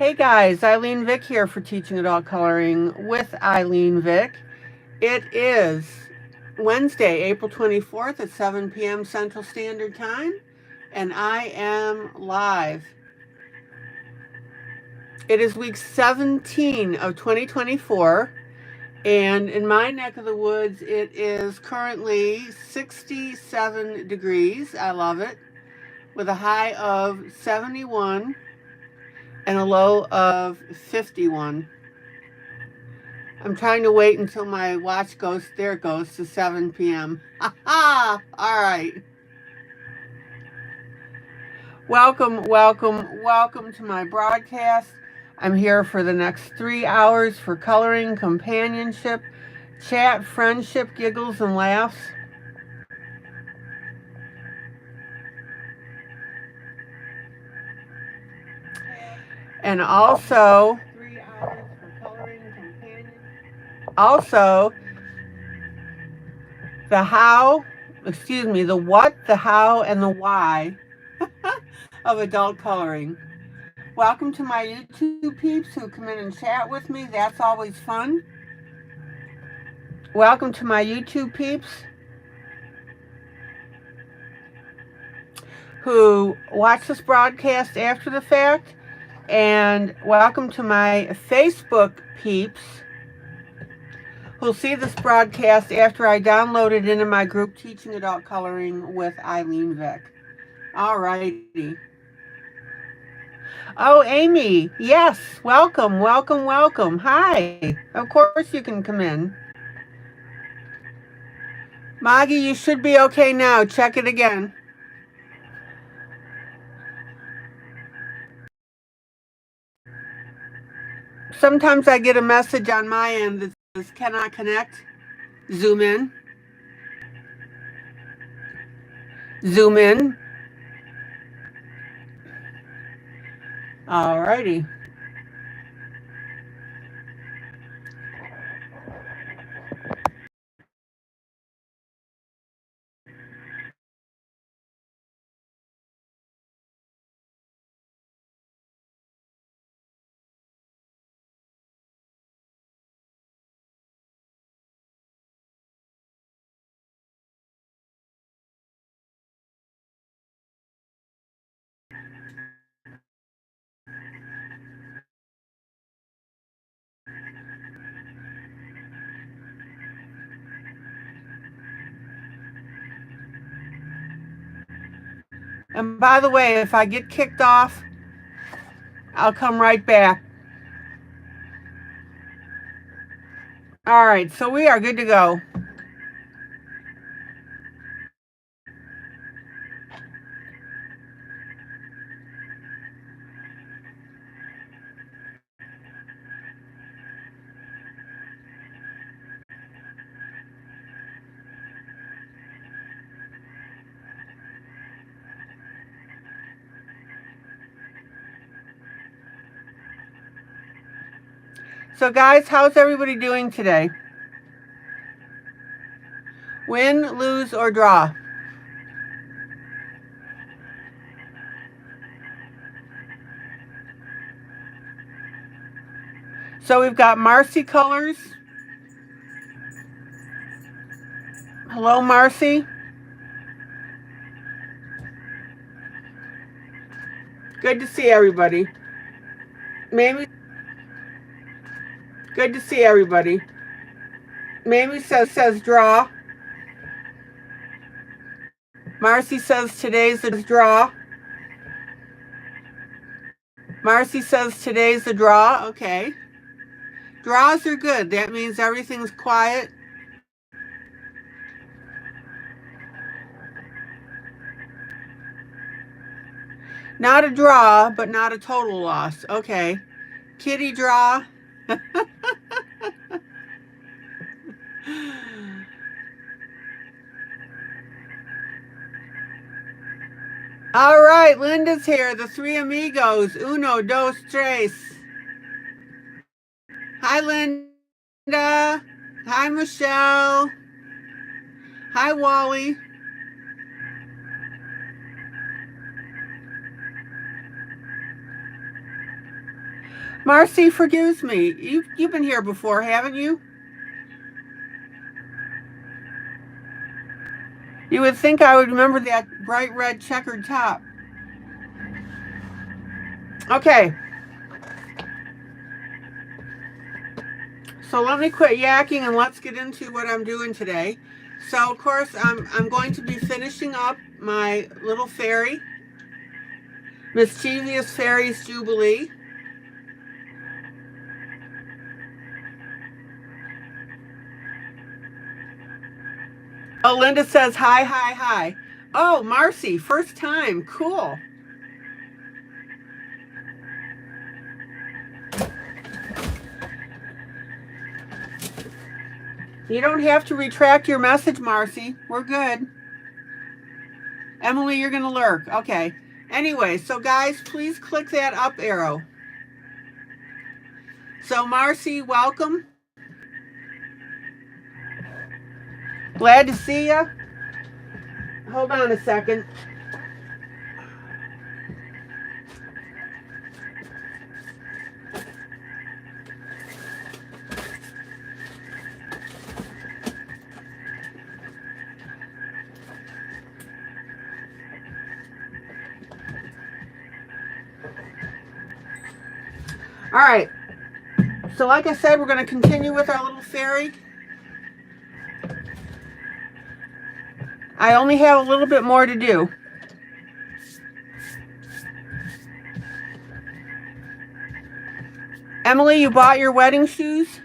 Hey guys, ILene Vick here for Teaching Adult Coloring with ILene Vick. It is Wednesday, April 24th at 7 p.m. Central Standard Time, and I am live. It is week 17 of 2024, and in my neck of the woods, it is currently 67 degrees. I love it, with a high of 71 and a low of 51. I'm trying to wait until my watch goes, there it goes, to 7 p.m. All right. Welcome to my broadcast. I'm here for the next 3 hours for coloring, companionship, chat, friendship, giggles, and laughs. And also, 3 hours for coloring, companionship. Also, the what, the how, and the why of adult coloring. Welcome to my YouTube peeps who come in and chat with me. That's always fun. Welcome to my YouTube peeps who watch this broadcast after the fact. And welcome to my Facebook peeps who'll see this broadcast after I download it into my group Teaching Adult Coloring with ILene Vick. All righty. Oh, Amy, yes, welcome. Hi, of course you can come in. Maggie, you should be okay now. Check it again. Sometimes I get a message on my end that says cannot connect. Zoom in. Zoom in. All righty. And by the way, if I get kicked off, I'll come right back. All right, so we are good to go. So guys, how's everybody doing today? Win, lose, or draw? So we've got Marcy Colors. Hello, Marcy. Good to see everybody. Mamie, good to see everybody. Mamie says draw. Marcy says today's the draw. Marcy says today's the draw. Okay. Draws are good. That means everything's quiet. Not a draw, but not a total loss. Okay. Kitty draw. All right, Linda's here. The three amigos. Uno, dos, tres. Hi, Linda. Hi, Michelle. Hi, Wally. Marcy forgives me. You've been here before, haven't you? You would think I would remember that bright red checkered top. Okay. So let me quit yakking and let's get into what I'm doing today. So of course I'm going to be finishing up my little fairy, Mischievous Fairies Jubilee. Oh, Linda says hi, hi, hi. Oh, Marcy, first time. Cool. You don't have to retract your message, Marcy. We're good. Emily, you're going to lurk. Okay. Anyway, so guys, please click that up arrow. So Marcy, welcome. Glad to see you. Hold on a second. All right. So like I said, we're going to continue with our little fairy. I only have a little bit more to do. Emily, you bought your wedding shoes?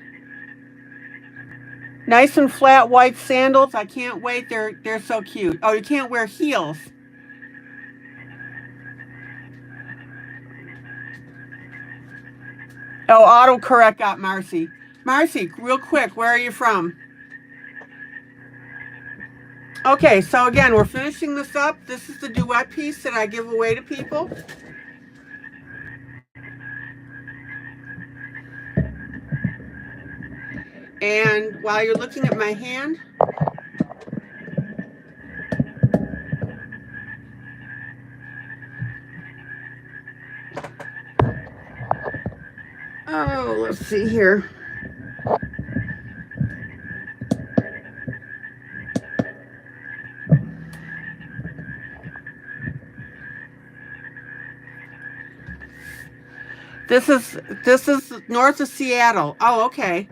Nice and flat white sandals. I can't wait. They're so cute. Oh, you can't wear heels. Oh, autocorrect got Marcy. Marcy, real quick, where are you from? Okay, so again, we're finishing this up. This is the duet piece that I give away to people. And while you're looking at my hand, oh, let's see here. This is north of Seattle. Oh, okay.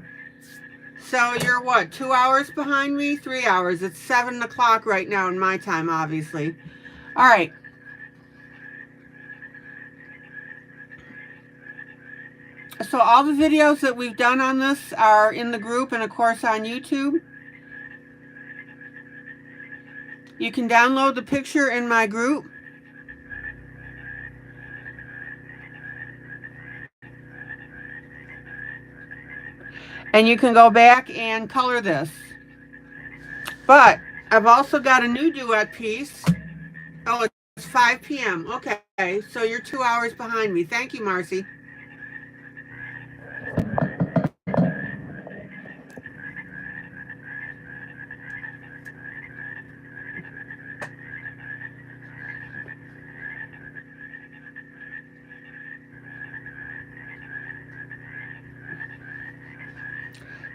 So you're what, 2 hours behind me? 3 hours. It's 7 o'clock right now in my time, obviously. All right. So all the videos that we've done on this are in the group and of course on YouTube. You can download the picture in my group. And you can go back and color this. But I've also got a new duet piece. Oh, it's 5 p.m. Okay, so you're 2 hours behind me. Thank you, Marcy.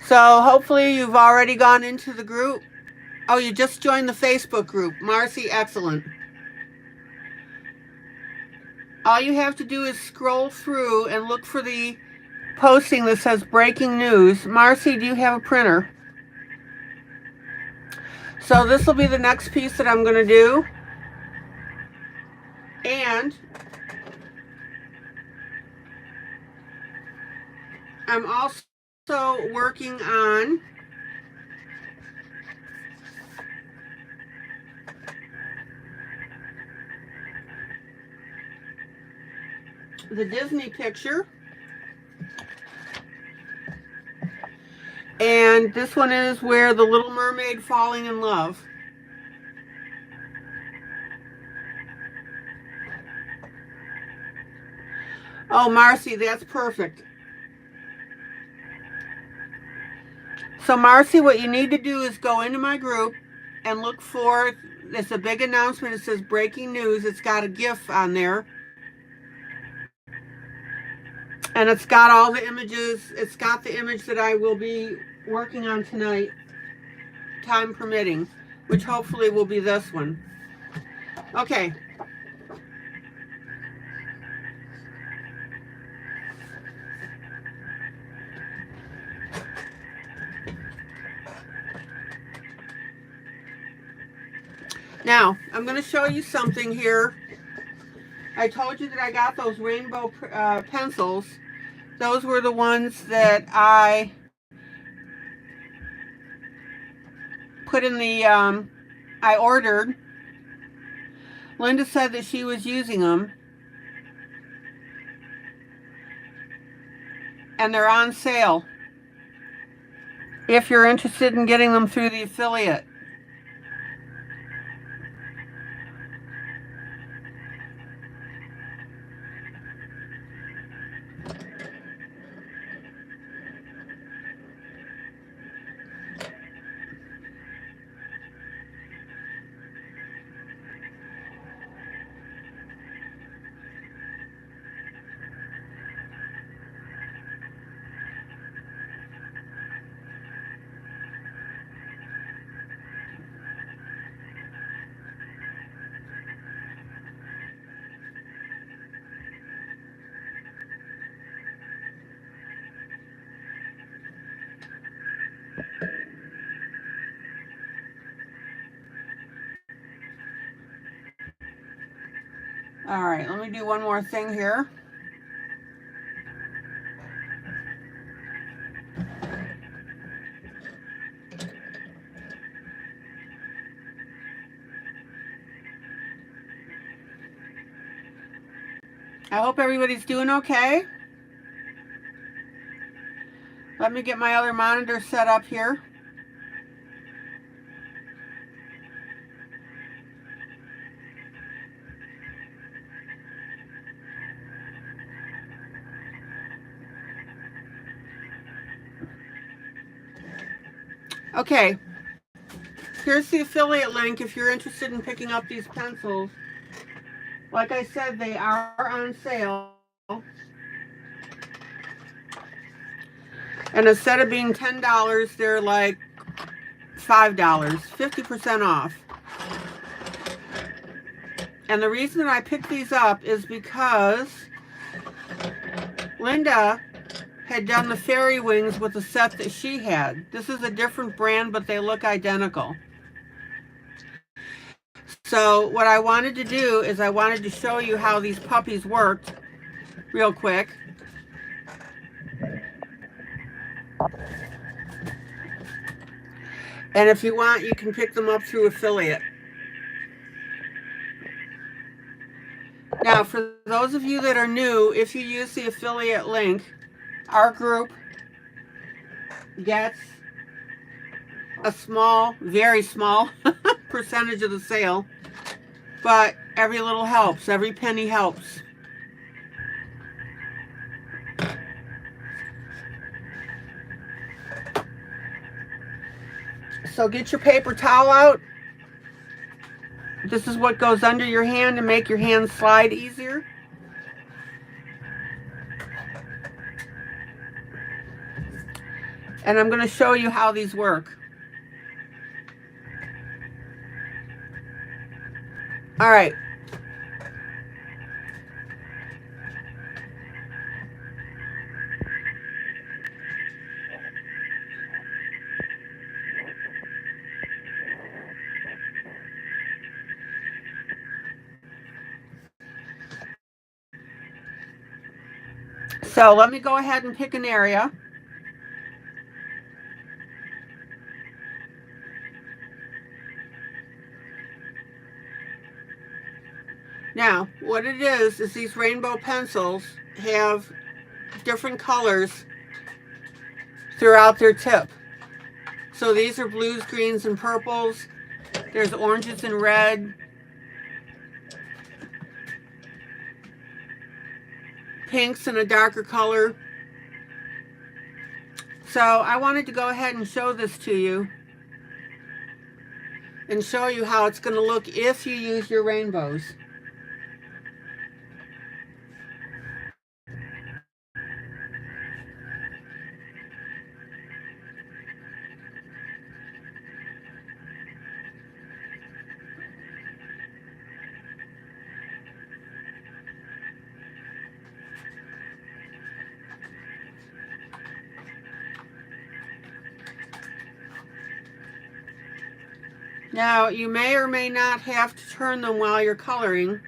So hopefully you've already gone into the group. Oh, you just joined the Facebook group. Marcy, excellent. All you have to do is scroll through and look for the posting that says breaking news. Marcy, do you have a printer? So this will be the next piece that I'm going to do. And I'm also working on the Disney picture. And this one is where the Little Mermaid falling in love. Oh, Marcy, that's perfect. So Marcy, what you need to do is go into my group and look for, it's a big announcement. It says breaking news. It's got a GIF on there. And it's got all the images. It's got the image that I will be working on tonight, time permitting, which hopefully will be this one. Okay. Now, I'm going to show you something here. I told you that I got those rainbow pencils. Those were the ones that I put in the, I ordered. Linda said that she was using them. And they're on sale if you're interested in getting them through the affiliate. All right, let me do one more thing here. I hope everybody's doing okay. Let me get my other monitor set up here. Okay, here's the affiliate link if you're interested in picking up these pencils. Like I said, they are on sale. And instead of being $10, they're like $5, 50% off. And the reason that I picked these up is because Linda had done the fairy wings with the set that she had. This is a different brand, but they look identical. So what I wanted to do is I wanted to show you how these puppies worked real quick. And if you want, you can pick them up through affiliate. Now, for those of you that are new, if you use the affiliate link, our group gets a small, very small percentage of the sale, but every little helps. Every penny helps. So get your paper towel out. This is what goes under your hand to make your hand slide easier. And I'm going to show you how these work. All right. So let me go ahead and pick an area. Now, what it is these rainbow pencils have different colors throughout their tip. So these are blues, greens, and purples. There's oranges and red. Pinks in a darker color. So I wanted to go ahead and show this to you and show you how it's going to look if you use your rainbows. Now, you may or may not have to turn them while you're coloring.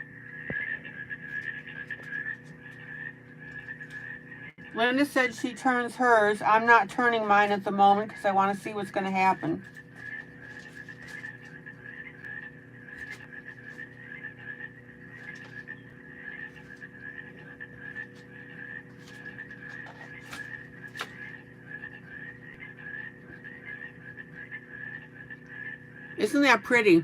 Linda said she turns hers. I'm not turning mine at the moment because I want to see what's going to happen. Isn't that pretty?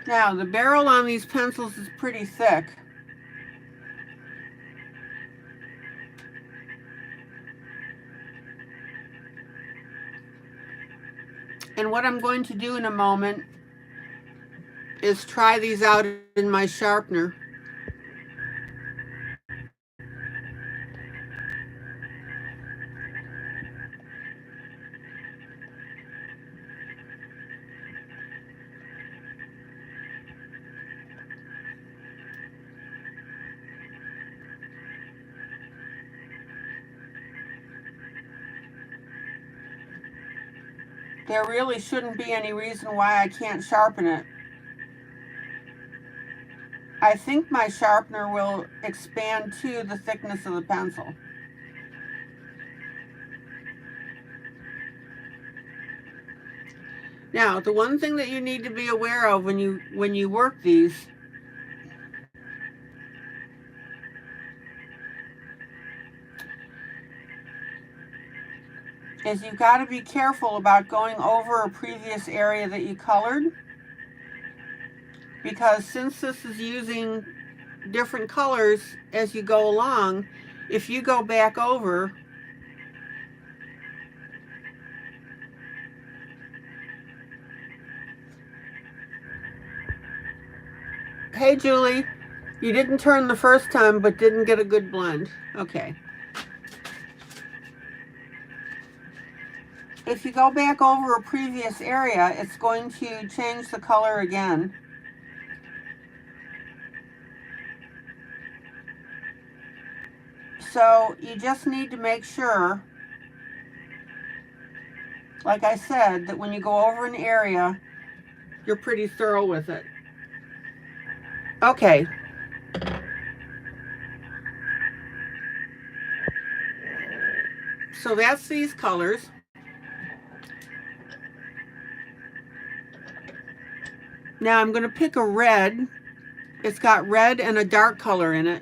Now, the barrel on these pencils is pretty thick. And what I'm going to do in a moment is try these out in my sharpener. There really shouldn't be any reason why I can't sharpen it. I think my sharpener will expand to the thickness of the pencil. Now, the one thing that you need to be aware of when you work these is you've got to be careful about going over a previous area that you colored, because since this is using different colors as you go along, if you go back over, hey Julie, you didn't turn the first time but didn't get a good blend. Okay. If you go back over a previous area, it's going to change the color again. So you just need to make sure, like I said, that when you go over an area, you're pretty thorough with it. Okay. So that's these colors. Now I'm going to pick a red. It's got red and a dark color in it.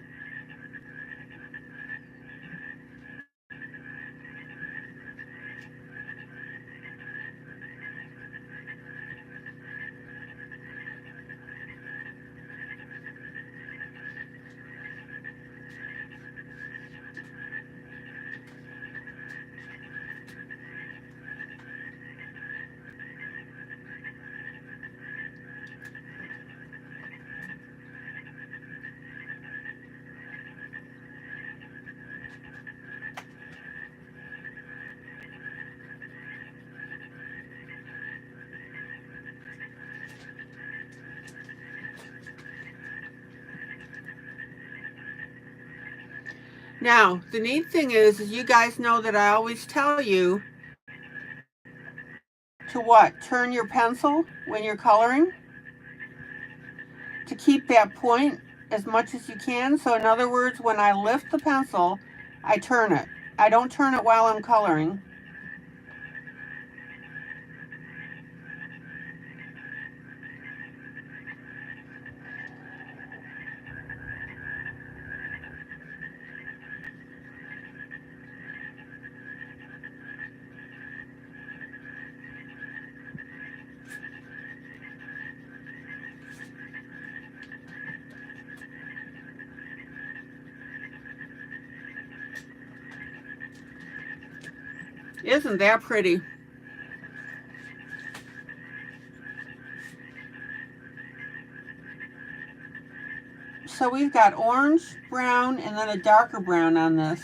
Now, the neat thing is you guys know that I always tell you to what? Turn your pencil when you're coloring to keep that point as much as you can. So in other words, when I lift the pencil, I turn it. I don't turn it while I'm coloring. Isn't that pretty? So we've got orange, brown, and then a darker brown on this.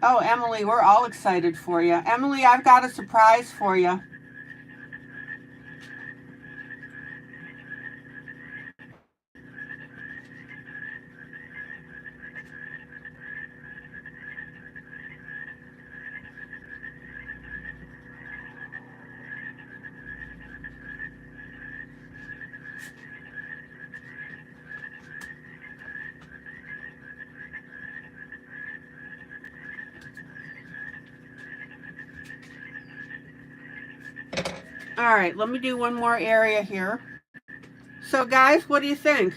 Oh, Emily, we're all excited for you. Emily, I've got a surprise for you. All right, let me do one more area here. So guys, what do you think?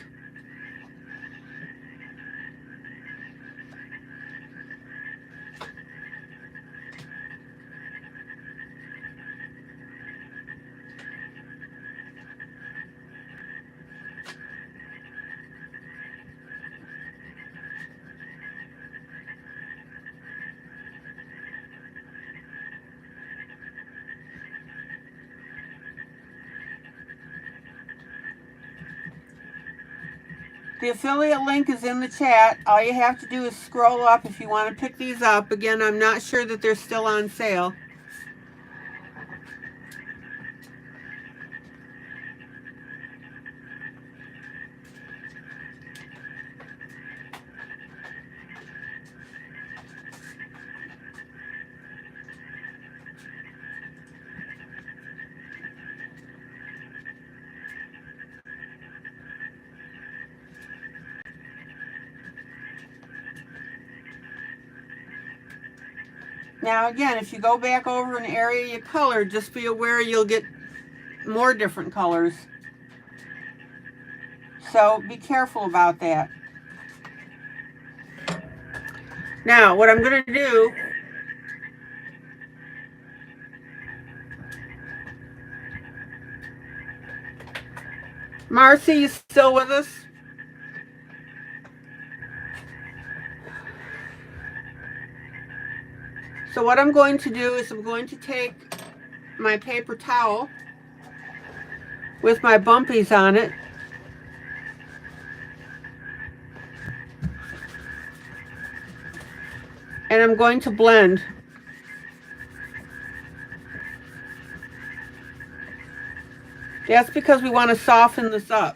The affiliate link is in the chat. All you have to do is scroll up if you want to pick these up. Again, I'm not sure that they're still on sale. Now again, if you go back over an area you colored, just be aware you'll get more different colors. So be careful about that. Now, what I'm going to do, Marcy, you still with us? So what I'm going to do is I'm going to take my paper towel with my bumpies on it, and I'm going to blend. That's because we want to soften this up.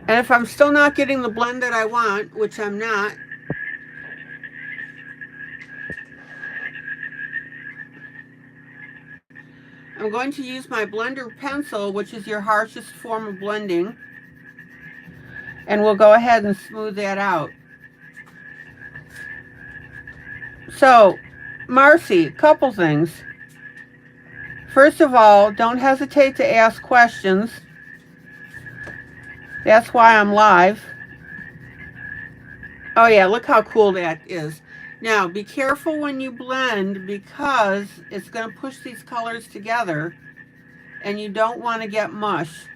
And if I'm still not getting the blend that I want, which I'm not, I'm going to use my blender pencil, which is your harshest form of blending, and we'll go ahead and smooth that out. So, Marcy, couple things. First of all, don't hesitate to ask questions. That's why I'm live. Oh yeah, look how cool that is. Now, be careful when you blend because it's going to push these colors together and you don't want to get mush.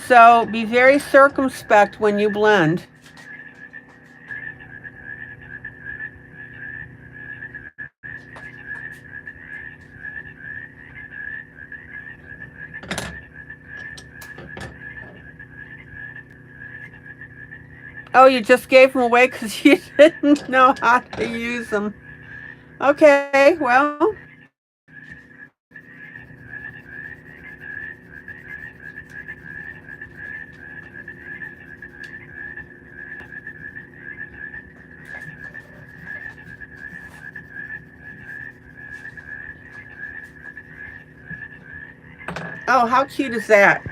So be very circumspect when you blend. Oh, you just gave them away because you didn't know how to use them. Okay, well. Oh, how cute is that?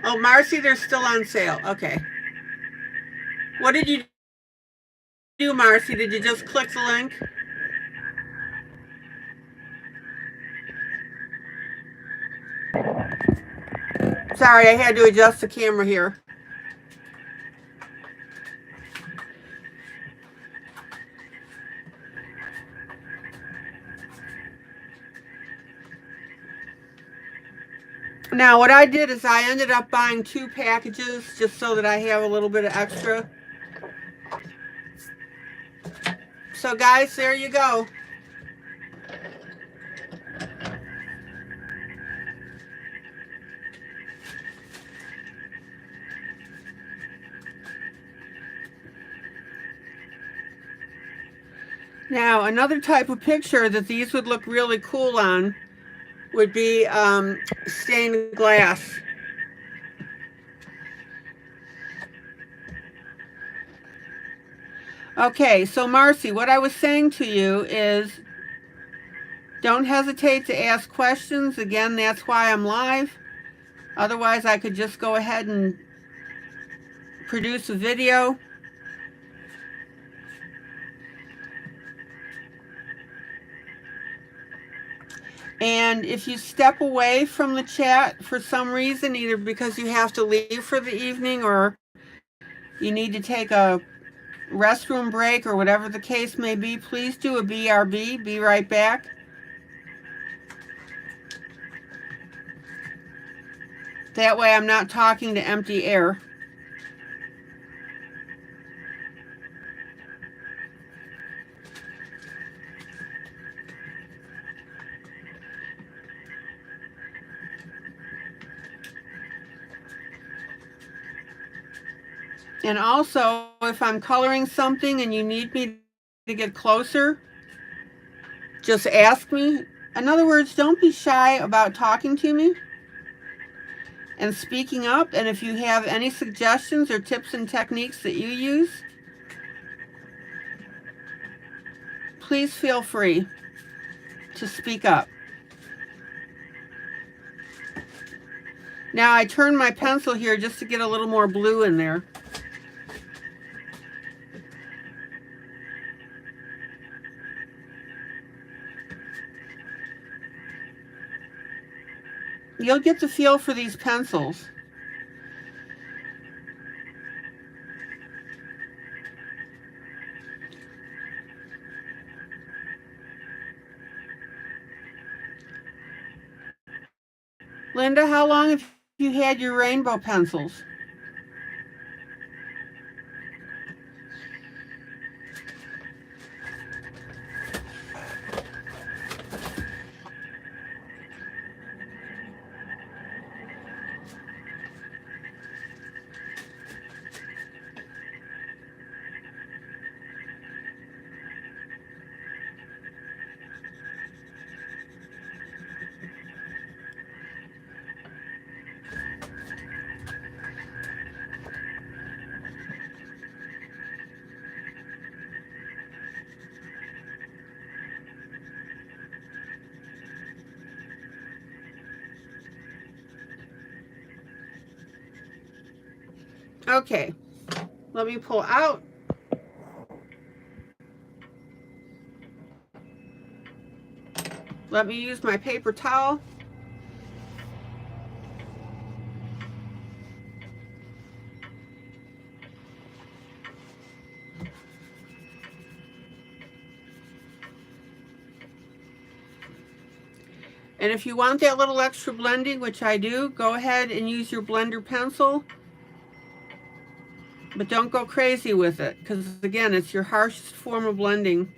Oh, Marcy, they're still on sale. Okay. What did you do, Marcy? Did you just click the link? Sorry, I had to adjust the camera here. Now what I did is I ended up buying 2 packages just so that I have a little bit of extra. So guys, there you go. Now another type of picture that these would look really cool on would be stained glass. Okay, so Marcy, what I was saying to you is don't hesitate to ask questions. Again, that's why I'm live. Otherwise, I could just go ahead and produce a video. And if you step away from the chat for some reason, either because you have to leave for the evening or you need to take a restroom break or whatever the case may be, please do a BRB, be right back. That way I'm not talking to empty air. And also, if I'm coloring something and you need me to get closer, just ask me. In other words, don't be shy about talking to me and speaking up. And if you have any suggestions or tips and techniques that you use, please feel free to speak up. Now I turn my pencil here just to get a little more blue in there. You'll get the feel for these pencils. Linda, how long have you had your rainbow pencils? Okay, let me pull out. Let me use my paper towel. And if you want that little extra blending, which I do, go ahead and use your blender pencil. But don't go crazy with it, because again, it's your harshest form of blending.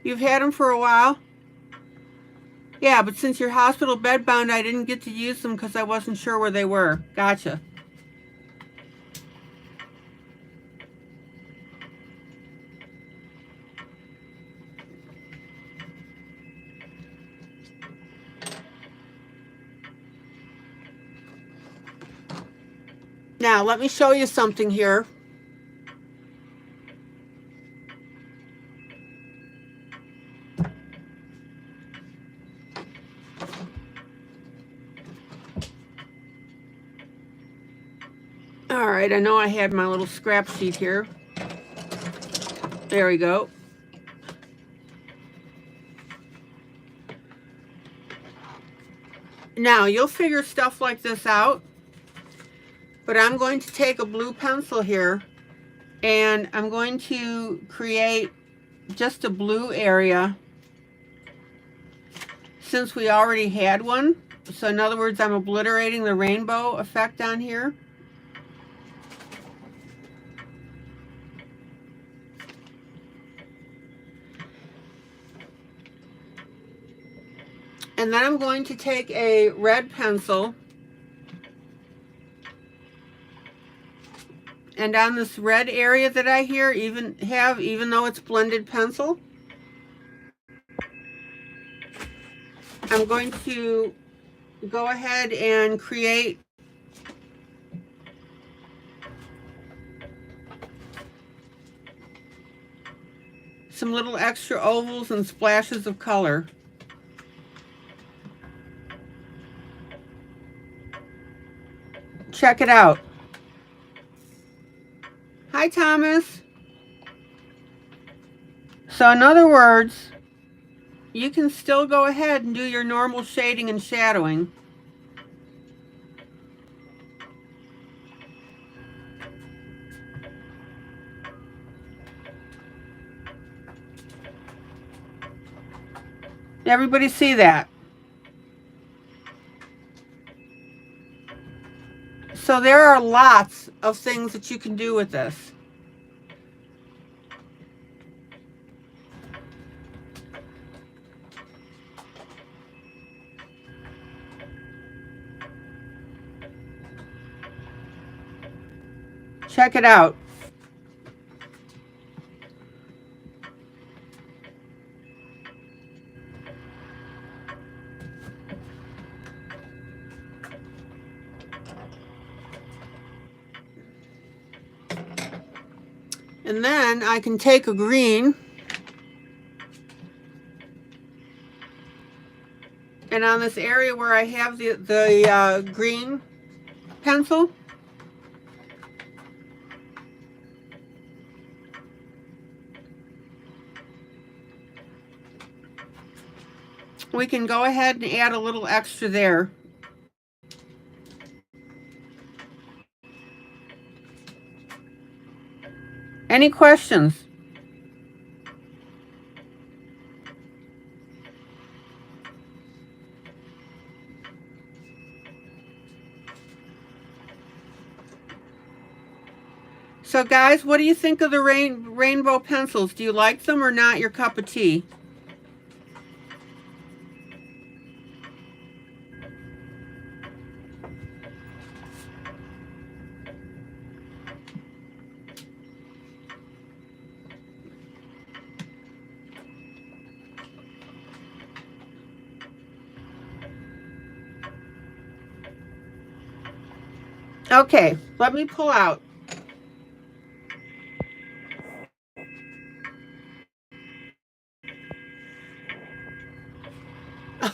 You've had them for a while? Yeah, but since you're hospital bedbound, I didn't get to use them because I wasn't sure where they were. Gotcha. Now, let me show you something here. All right, I know I had my little scrap sheet here. There we go. Now, you'll figure stuff like this out, but I'm going to take a blue pencil here and I'm going to create just a blue area since we already had one. So in other words, I'm obliterating the rainbow effect on here. And then I'm going to take a red pencil, and on this red area that I here even though it's blended pencil, I'm going to go ahead and create some little extra ovals and splashes of color. Check it out. Hi, Thomas. So in other words, you can still go ahead and do your normal shading and shadowing. Everybody see that? So there are lots of things that you can do with this. Check it out. And then I can take a green, and on this area where I have the green pencil, we can go ahead and add a little extra there. Any questions? So guys, what do you think of the rainbow pencils? Do you like them or not your cup of tea? Okay, let me pull out.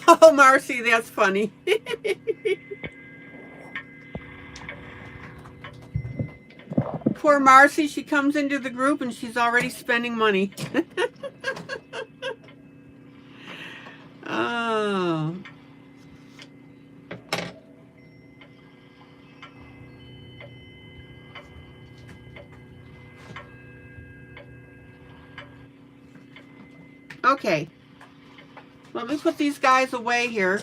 Oh, Marcy, that's funny. Poor Marcy, she comes into the group and she's already spending money. Oh. Okay. Let me put these guys away here.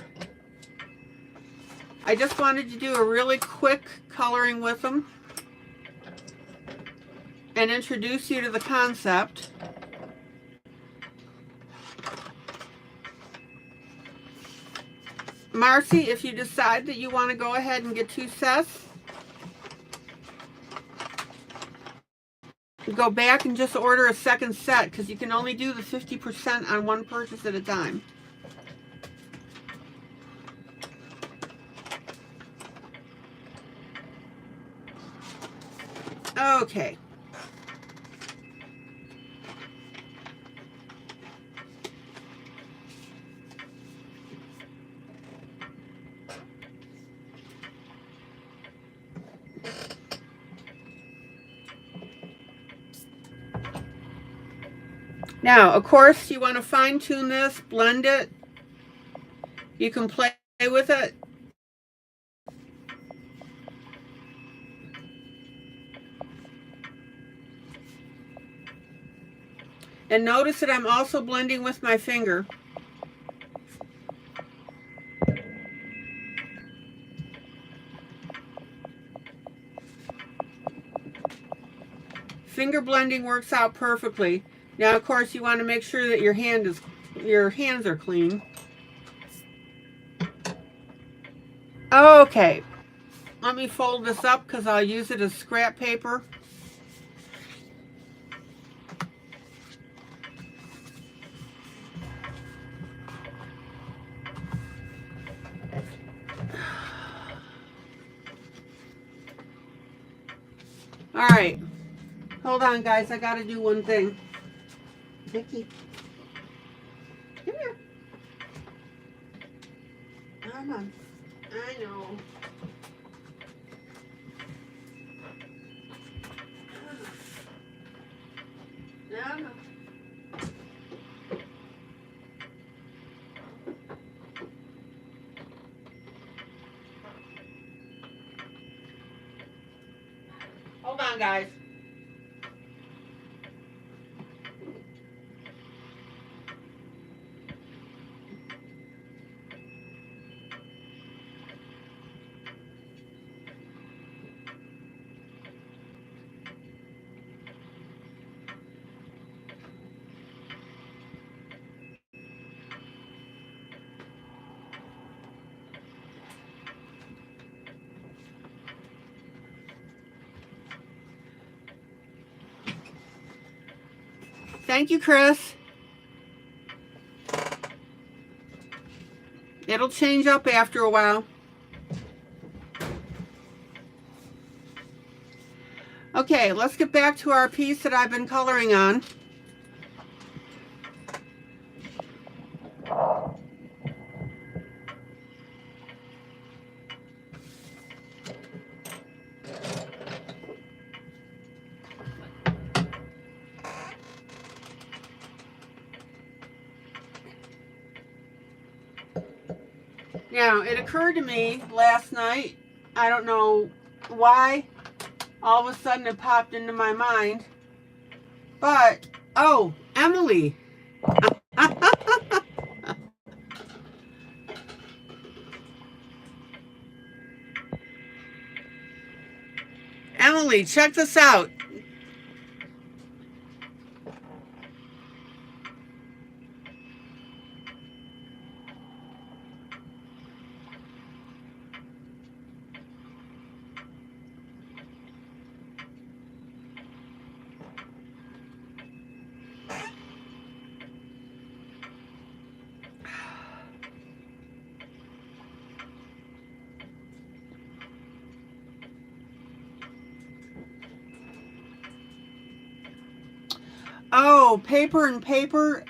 I just wanted to do a really quick coloring with them and introduce you to the concept. Marcy, if you decide that you want to go ahead and get 2 sets, go back and just order a second set because you can only do the 50% on one purchase at a time. Okay. Now, of course, you want to fine tune this, blend it. You can play with it And notice that I'm also blending with my finger. Finger blending works out perfectly. Now, of course, you want to make sure that your hands are clean. Okay, let me fold this up because I'll use it as scrap paper. All right, hold on, guys. I got to do one thing. Vicky, come here. Come on. I know. Come on. Hold on, guys. Thank you, Chris. It'll change up after a while. Okay, let's get back to our piece that I've been coloring on. Now, it occurred to me last night, I don't know why, all of a sudden it popped into my mind, but, oh, Emily. Emily, check this out. Oh, paper and paper.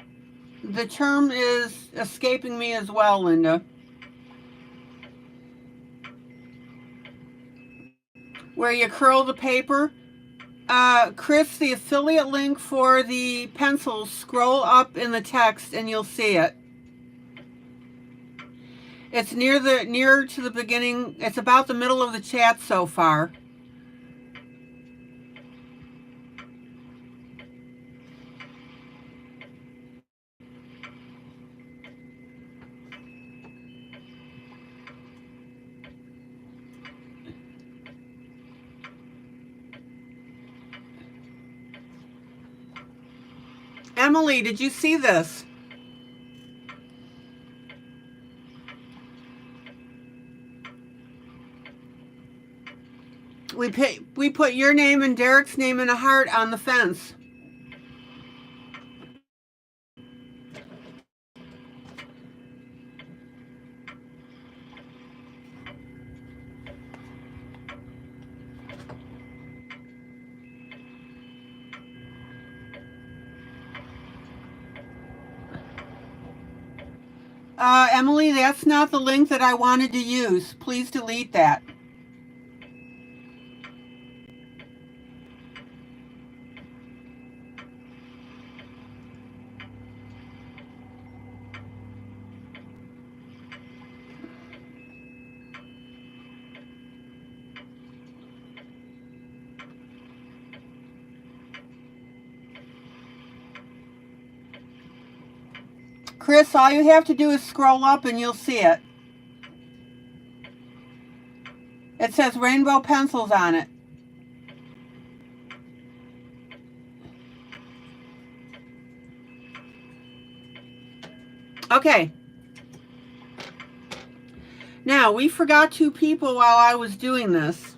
The term is escaping me as well, Linda. Where you curl the paper. Chris, the affiliate link for the pencils, scroll up in the text and you'll see it. It's nearer to the beginning. It's about the middle of the chat so far. Emily, did you see this? We put your name and Derek's name in a heart on the fence. Emily, that's not the link that I wanted to use. Please delete that. Chris, all you have to do is scroll up and you'll see it. It says rainbow pencils on it. Okay. Now, we forgot 2 people while I was doing this.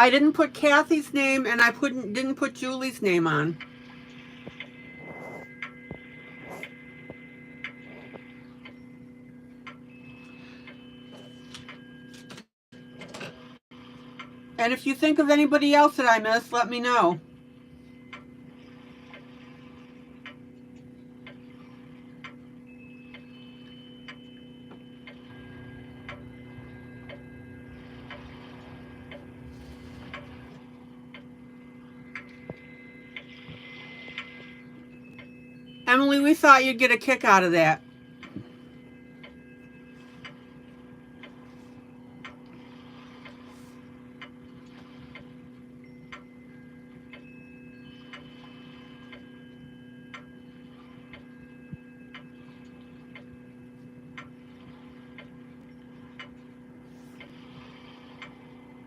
I didn't put Kathy's name and I didn't put Julie's name on. And if you think of anybody else that I missed, let me know. Emily, we thought you'd get a kick out of that.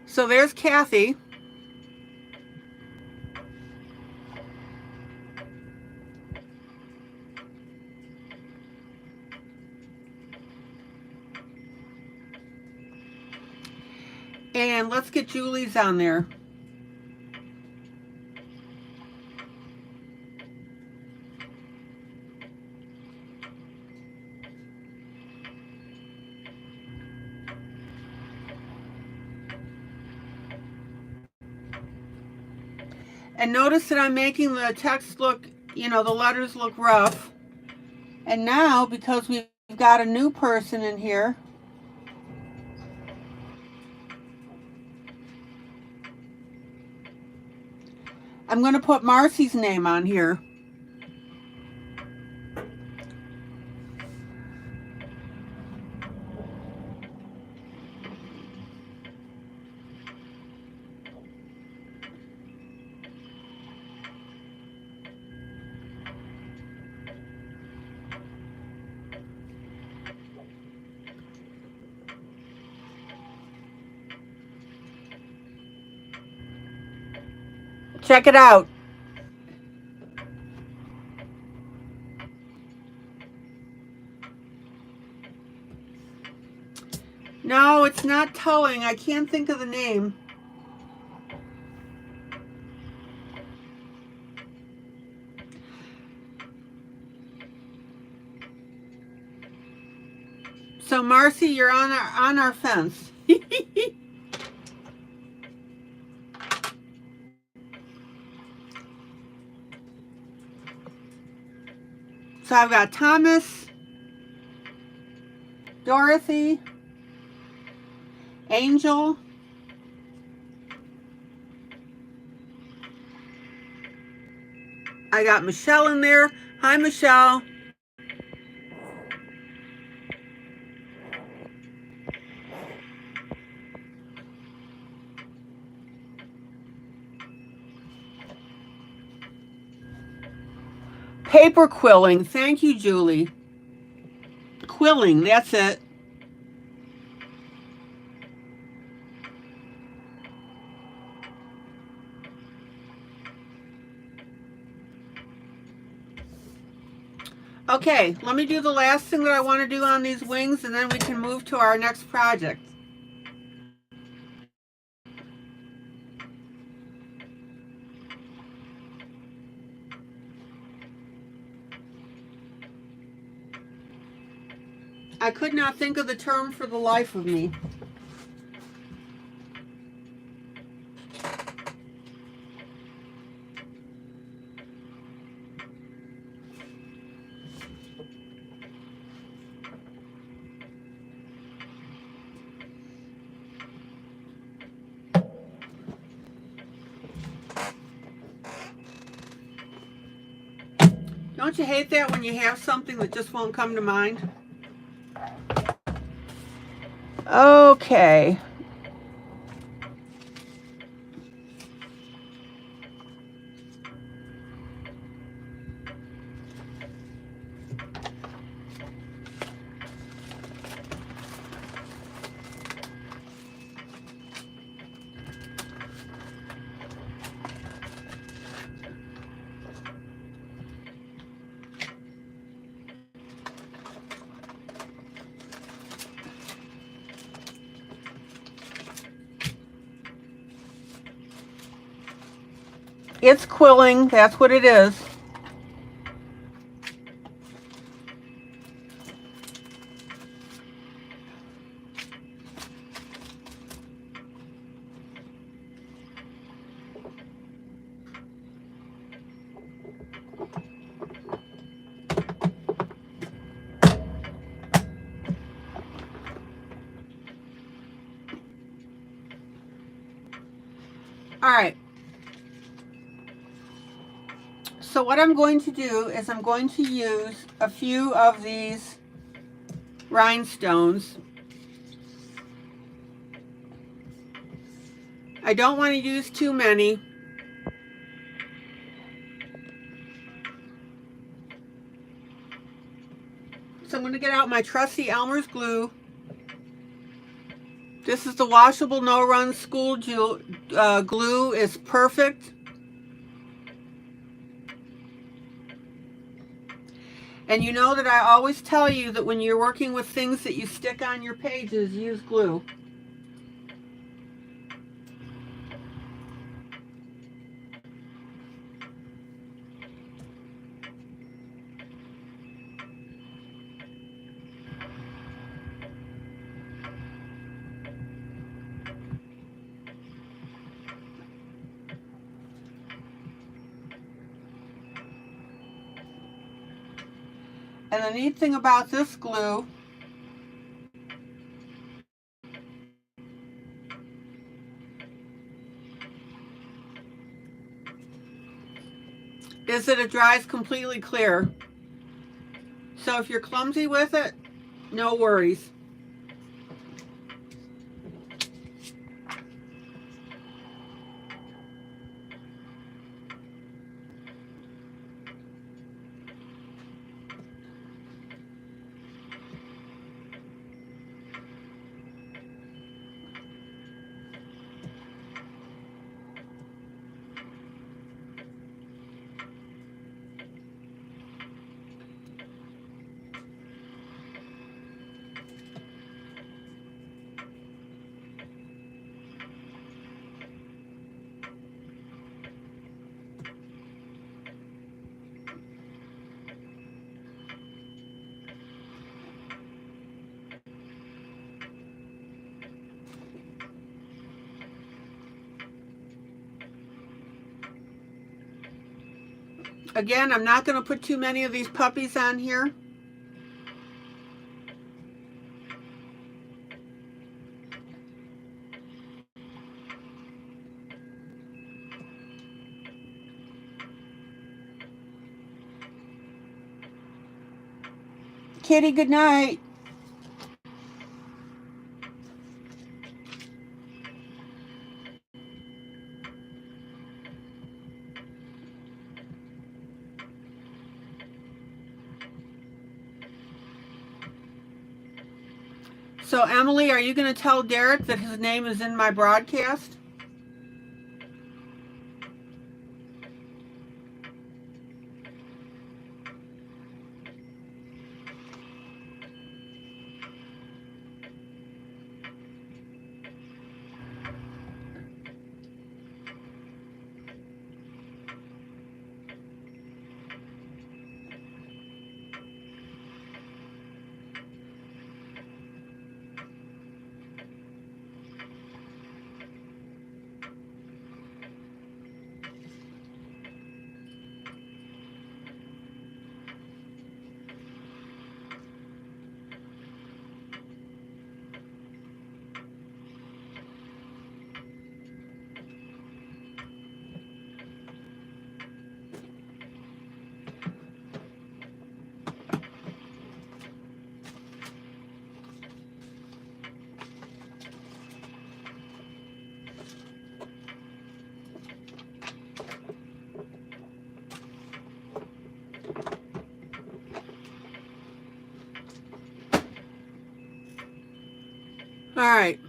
So there's Kathy. And let's get Julie's on there. And notice that I'm making the text look, the letters look rough. And now, because we've got a new person in here, I'm going to put Marcy's name on here. Check it out. No, it's not towing. I can't think of the name. So Marcy, you're on our fence. So I've got Thomas, Dorothy, Angel, I got Michelle in there. Hi, Michelle. Paper quilling. Thank you, Julie. Quilling, that's it. Okay, let me do the last thing that I want to do on these wings, and then we can move to our next project. I could not think of the term for the life of me. Don't you hate that when you have something that just won't come to mind? Okay. It's quilling, that's what it is. All right. So what I'm going to do is I'm going to use a few of these rhinestones. I don't want to use too many. So I'm going to get out my trusty Elmer's glue. This is the washable no-run school glue. It's perfect. And you know that I always tell you that when you're working with things that you stick on your pages, use glue. And the neat thing about this glue is that it dries completely clear. So if you're clumsy with it, no worries. Again, I'm not going to put too many of these puppies on here. Kitty, good night. So Emily, are you going to tell Derek that his name is in my broadcast? All right.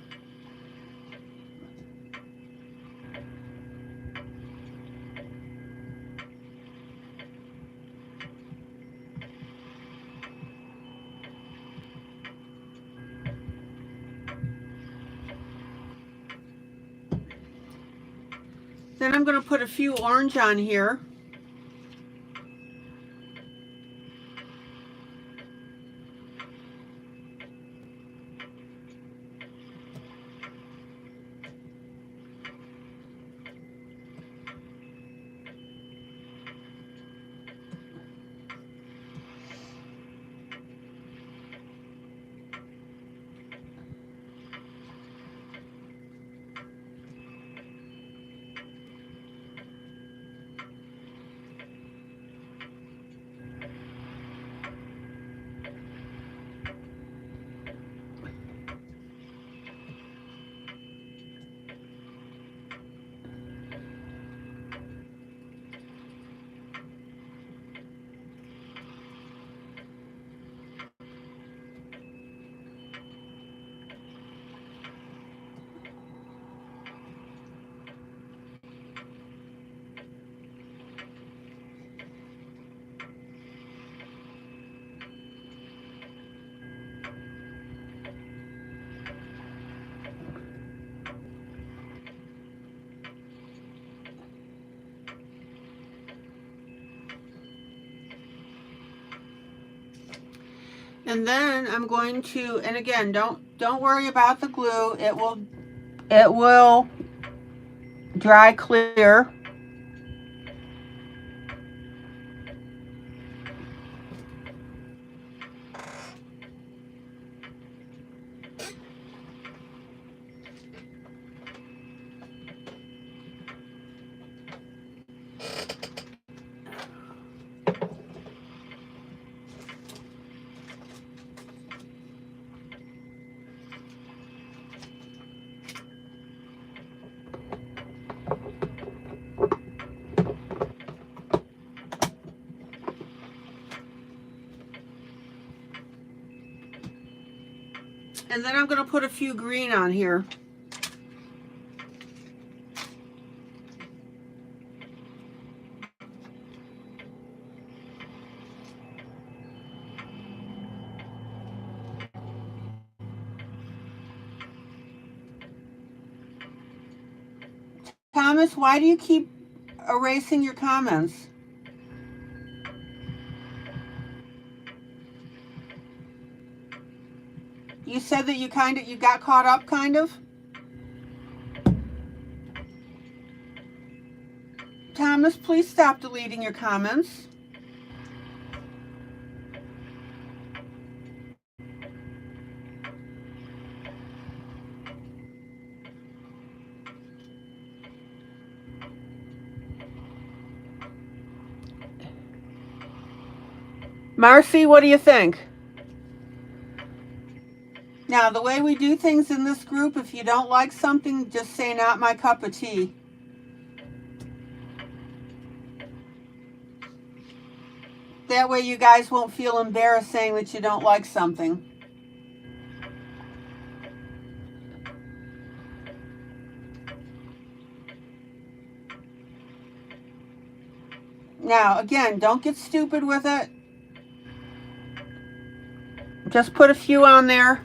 Then I'm going to put a few orange on here. And then I'm going to, and again, don't worry about the glue. It will dry clear. And then I'm going to put a few green on here. Thomas, why do you keep erasing your comments? You said that you got caught up, kind of? Thomas, please stop deleting your comments. Marcy, what do you think? Now, the way we do things in this group, if you don't like something, just say not my cup of tea. That way you guys won't feel embarrassed saying that you don't like something. Now, again, don't get stupid with it. Just put a few on there.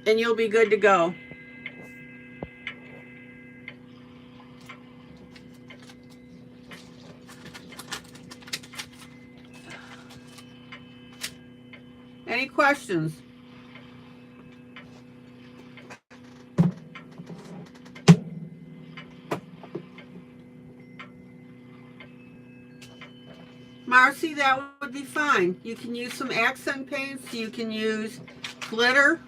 And you'll be good to go. Any questions? Marcy, that would be fine. You can use some accent paints. You can use glitter.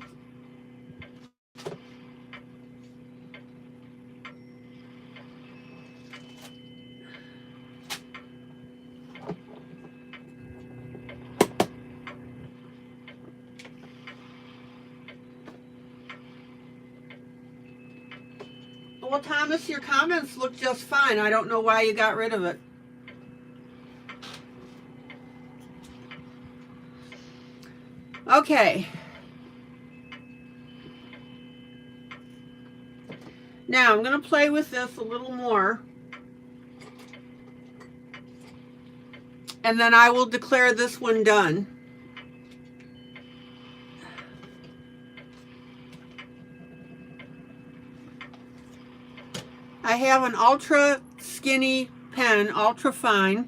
Well, Thomas, your comments look just fine. I don't know why you got rid of it. Okay. Now, I'm going to play with this a little more. And then I will declare this one done. I have an ultra skinny pen, ultra fine.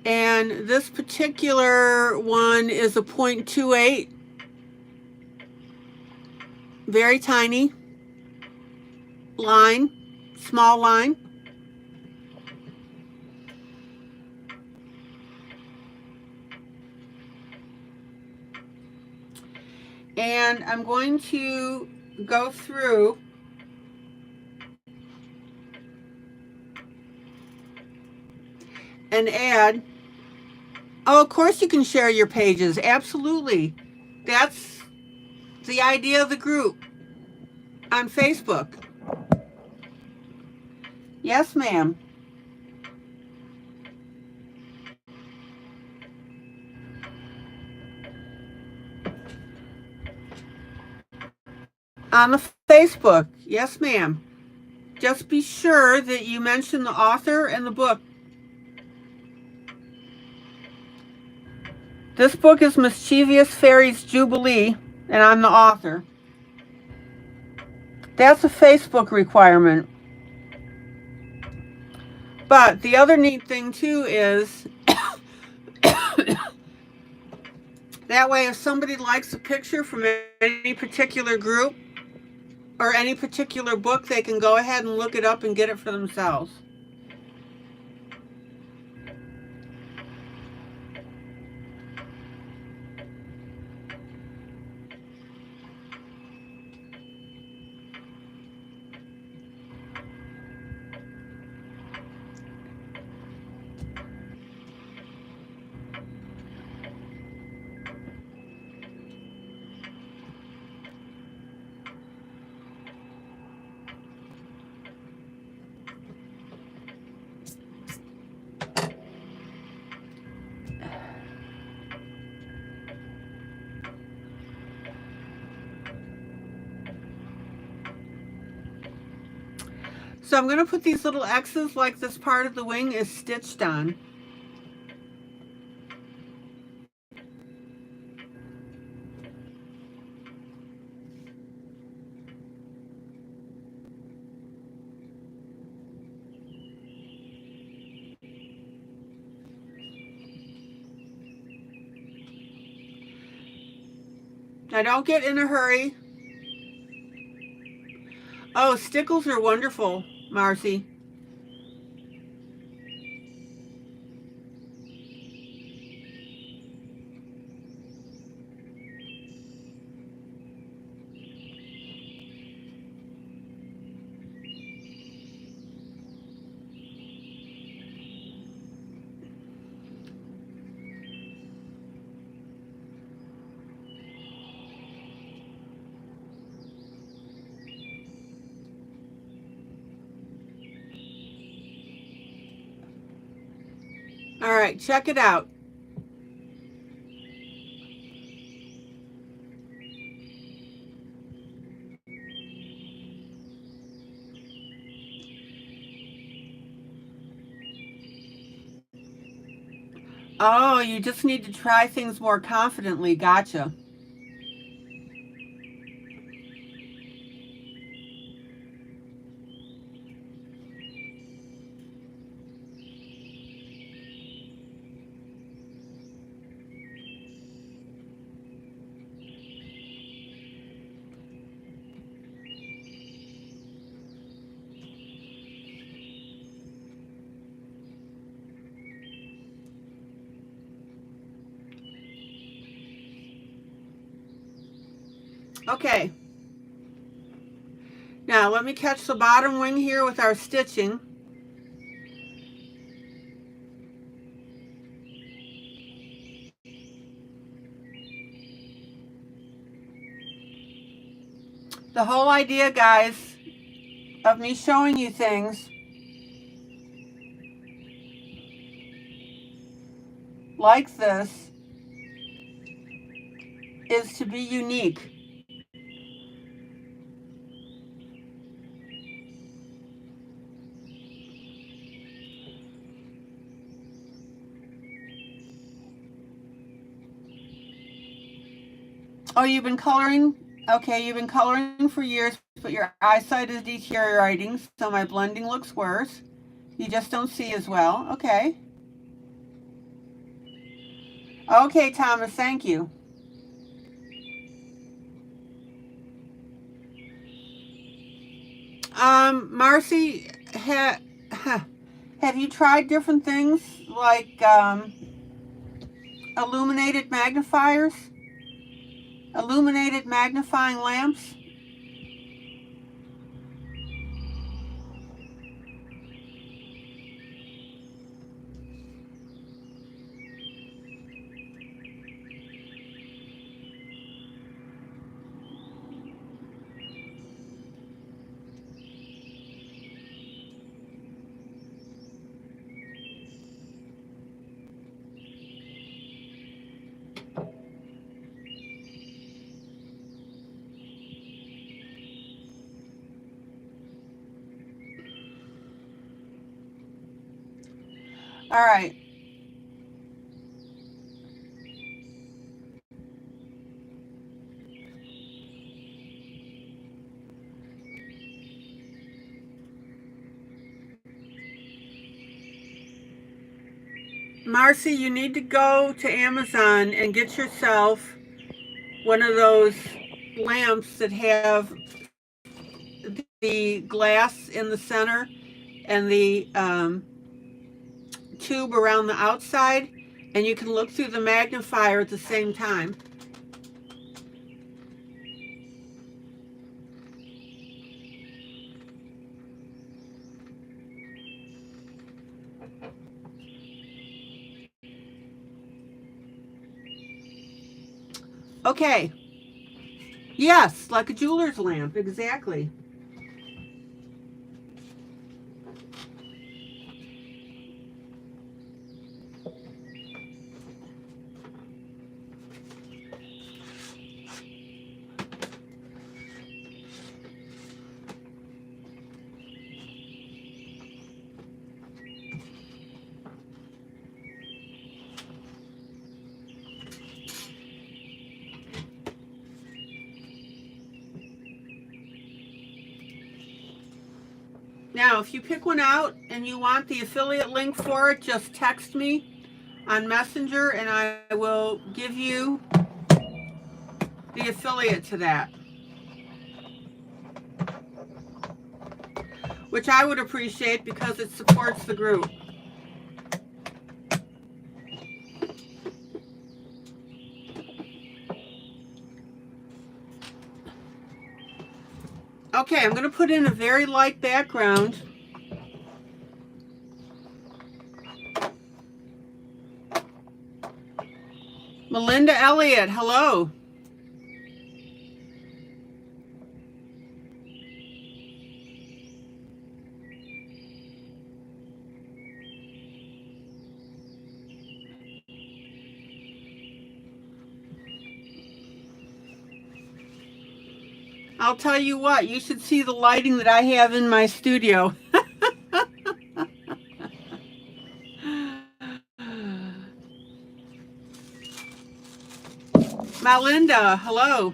And this particular one is a 0.28. Very tiny line, small line. And I'm going to go through and add. Oh, of course you can share your pages. Absolutely. That's the idea of the group on Facebook. Yes, ma'am. On the Facebook. Yes, ma'am. Just be sure that you mention the author and the book. This book is Mischievous Fairies Jubilee, and I'm the author. That's a Facebook requirement. But the other neat thing too is that way if somebody likes a picture from any particular group or any particular book, they can go ahead and look it up and get it for themselves. So I'm going to put these little X's like this part of the wing is stitched on. Now don't get in a hurry. Oh, stickles are wonderful, Marcy. All right, check it out. Oh, you just need to try things more confidently. Gotcha. Okay. Now let me catch the bottom wing here with our stitching. The whole idea, guys, of me showing you things like this is to be unique. Oh, you've been coloring? Okay, you've been coloring for years, but your eyesight is deteriorating, so my blending looks worse. You just don't see as well. Okay. Okay, Thomas, thank you. Marcy, have you tried different things like illuminated magnifiers? Illuminated magnifying lamps? All right. Marcy, you need to go to Amazon and get yourself one of those lamps that have the glass in the center and the tube around the outside, and you can look through the magnifier at the same time. Okay. Yes, like a jeweler's lamp, exactly. Now, if you pick one out and you want the affiliate link for it, just text me on Messenger and I will give you the affiliate to that, which I would appreciate because it supports the group. Okay, I'm going to put in a very light background. Melinda Elliott, hello. I'll tell you what, you should see the lighting that I have in my studio. Melinda, hello.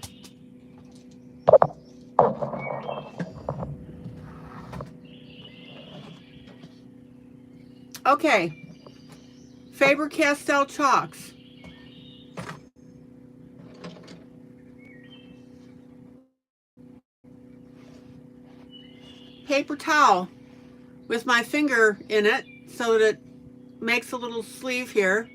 Okay, Faber-Castell chalks. Paper towel with my finger in it so that it makes a little sleeve here.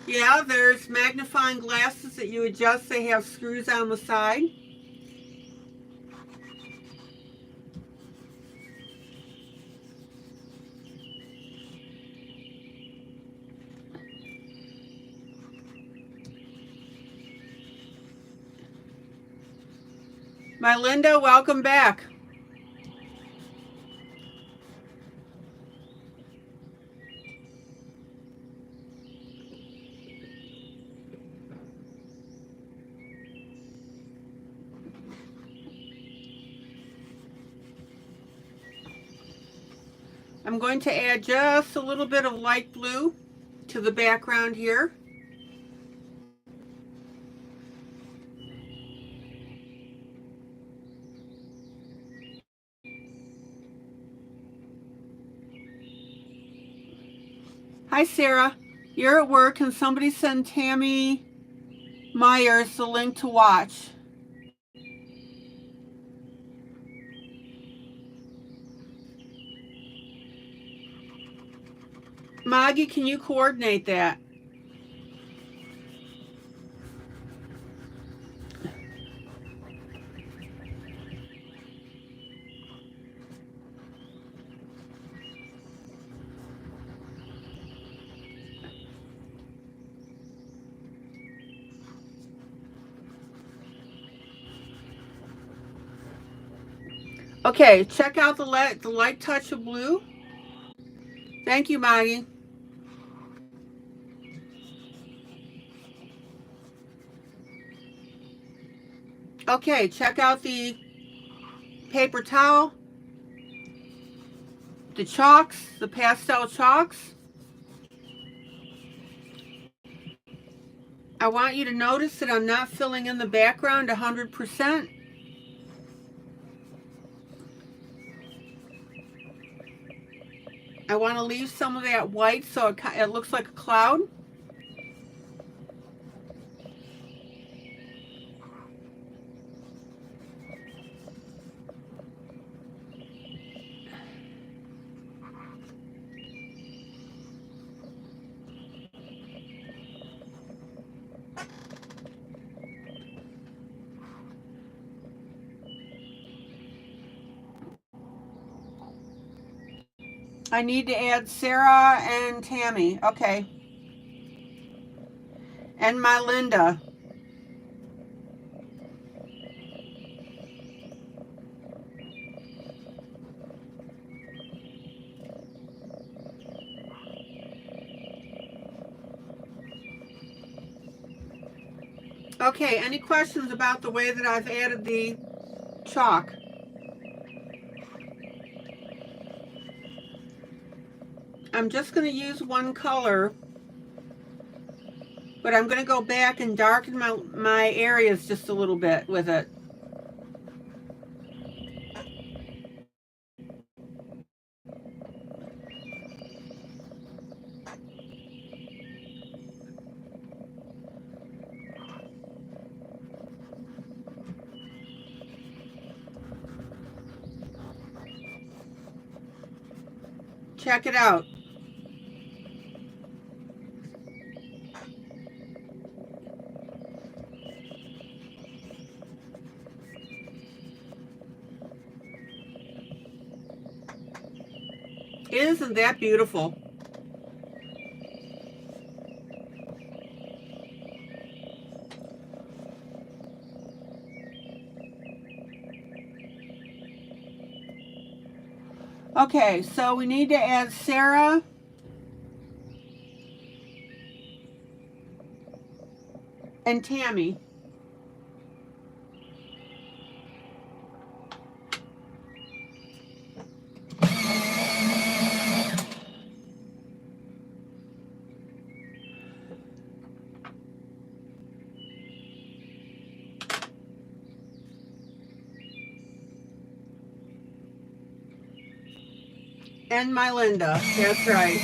Yeah, there's magnifying glasses that you adjust. They have screws on the side. My Linda, welcome back. I'm going to add just a little bit of light blue to the background here. Hi, Sarah. You're at work. Can somebody send Tammy Myers the link to watch? Maggie, can you coordinate that? Okay, check out the light touch of blue. Thank you, Maggie. Okay, check out the paper towel, the chalks, the pastel chalks. I want you to notice that I'm not filling in the background 100%. I want to leave some of that white so it looks like a cloud. I need to add Sarah and Tammy. Okay. And my Linda. Okay, any questions about the way that I've added the chalk? I'm just going to use one color, but I'm going to go back and darken my areas just a little bit with it. Check it out. Isn't that beautiful? Okay, so we need to add Sarah and Tammy. And my Linda, that's right.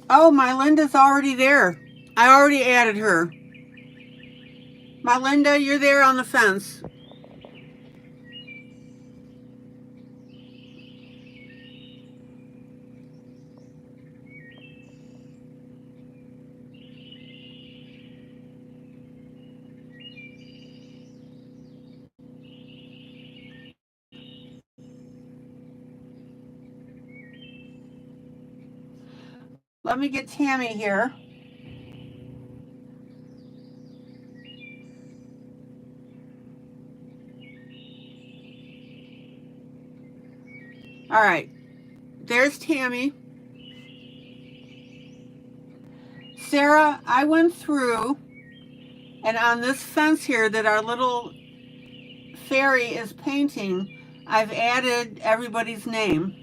Oh, my Linda's already there. I already added her. My Linda, you're there on the fence. Let me get Tammy here. All right, there's Tammy. Sarah, I went through, and on this fence here that our little fairy is painting, I've added everybody's name.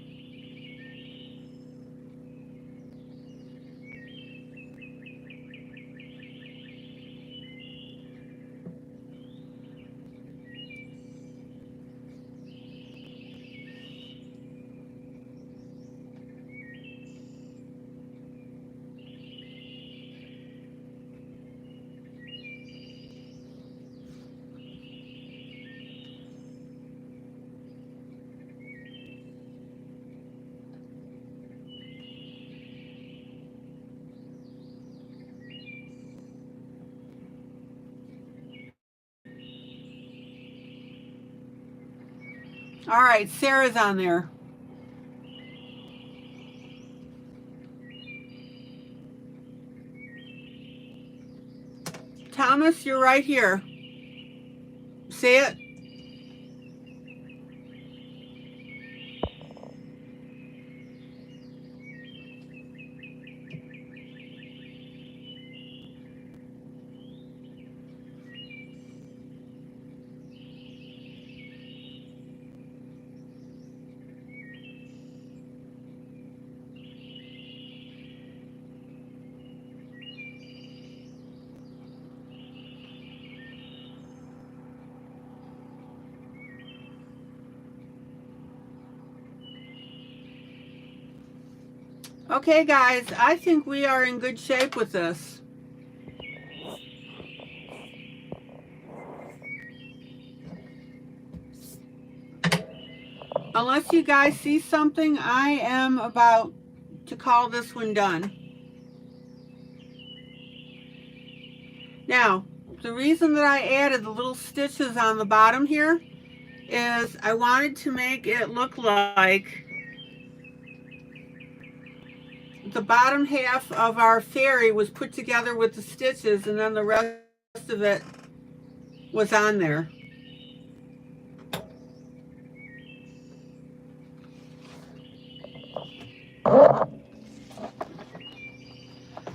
All right, Sarah's on there. Thomas, you're right here. Say it. Okay, guys, I think we are in good shape with this. Unless you guys see something, I am about to call this one done. Now, the reason that I added the little stitches on the bottom here is I wanted to make it look like the bottom half of our fairy was put together with the stitches, and then the rest of it was on there.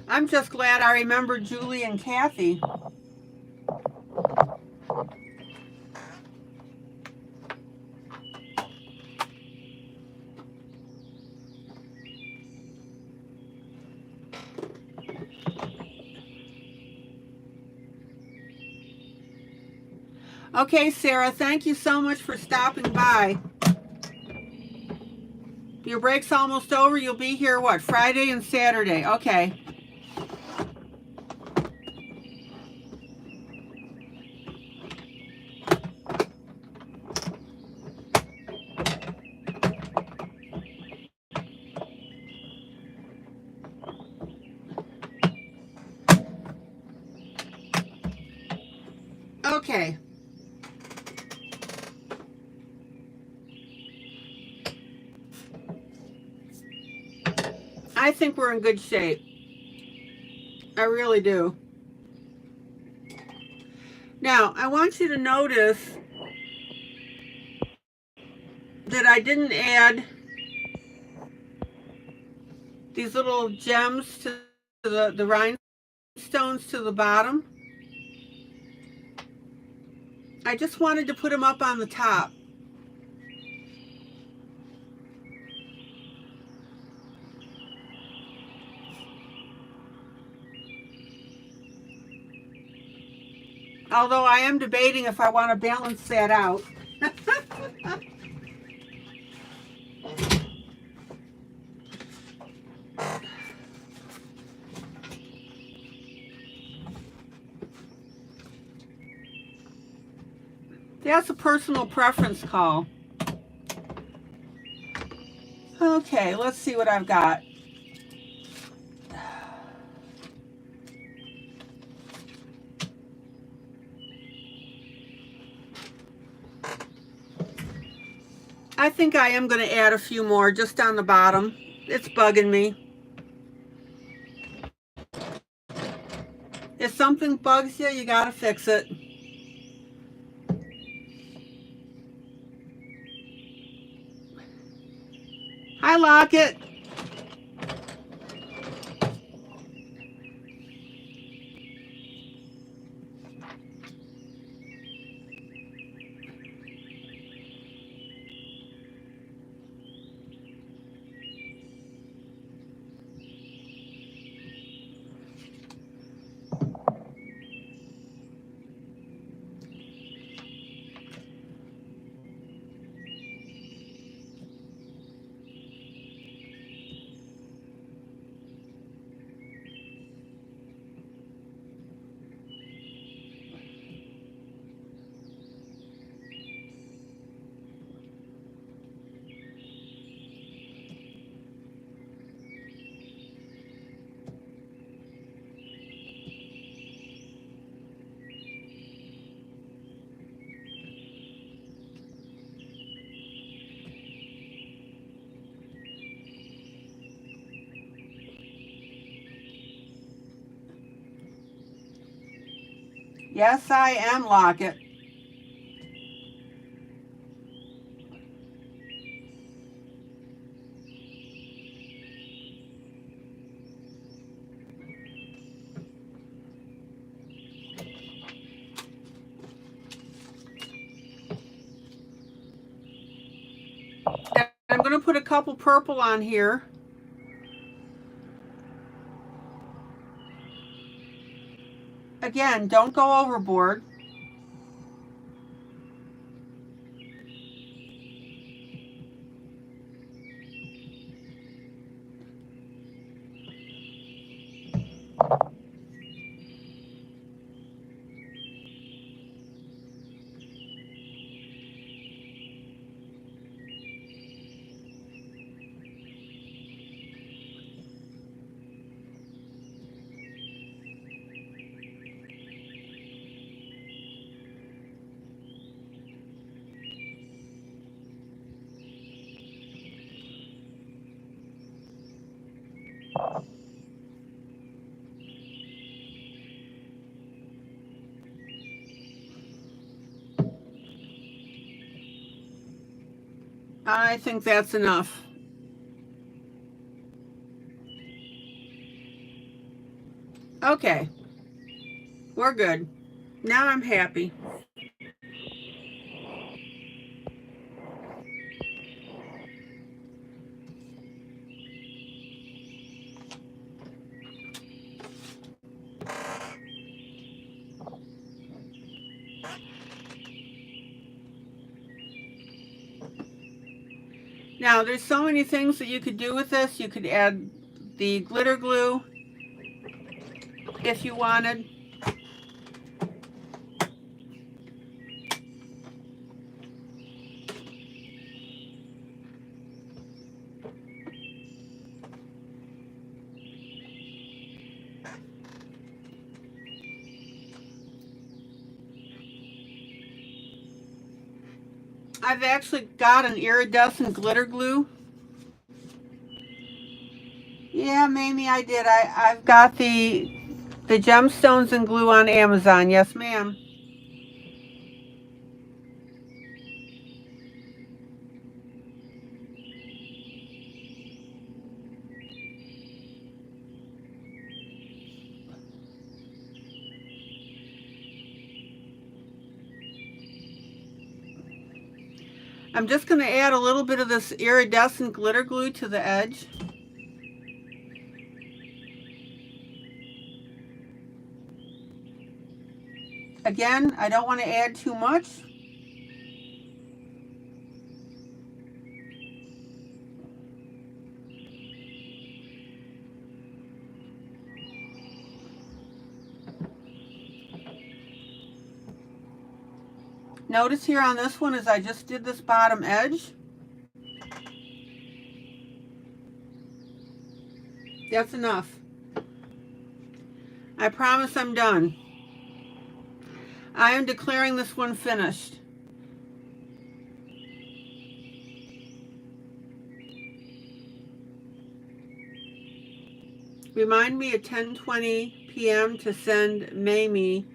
I'm just glad I remembered Julie and Kathy. Okay, Sarah, thank you so much for stopping by. Your break's almost over. You'll be here, what, Friday and Saturday? Okay. Okay. I think we're in good shape. I really do. Now, I want you to notice that I didn't add these little gems to the rhinestones to the bottom. I just wanted to put them up on the top. Although I am debating if I want to balance that out. That's a personal preference call. Okay, let's see what I've got. I think I am going to add a few more just on the bottom. It's bugging me. If something bugs you, you got to fix it. Hi, Locket. Yes, I am, Locket. And I'm going to put a couple purple on here. Again, don't go overboard. I think that's enough. Okay, we're good. Now I'm happy. Now, there's so many things that you could do with this. You could add the glitter glue if you wanted. I've actually got an iridescent glitter glue. Yeah, Mamie, I did. I've got the gemstones and glue on Amazon. Yes, ma'am. I'm just going to add a little bit of this iridescent glitter glue to the edge. Again, I don't want to add too much. Notice here on this one is I just did this bottom edge. That's enough. I promise I'm done. I am declaring this one finished. Remind me at 10:20 p.m. to send Mamie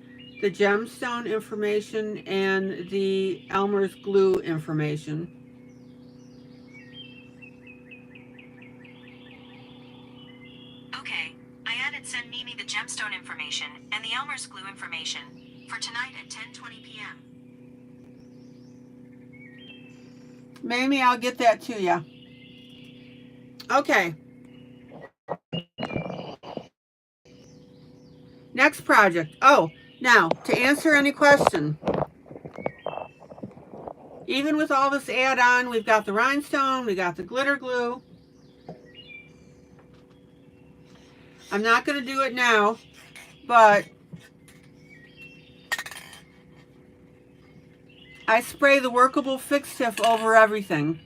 the gemstone information and the Elmer's glue information. Okay, I added send Mimi the gemstone information and the Elmer's glue information for tonight at 10:20 p.m. Mamie, I'll get that to you. Okay. Next project. Oh, now, to answer any question, even with all this add-on, we've got the rhinestone, we got the glitter glue. I'm not going to do it now, but I spray the workable fixative over everything.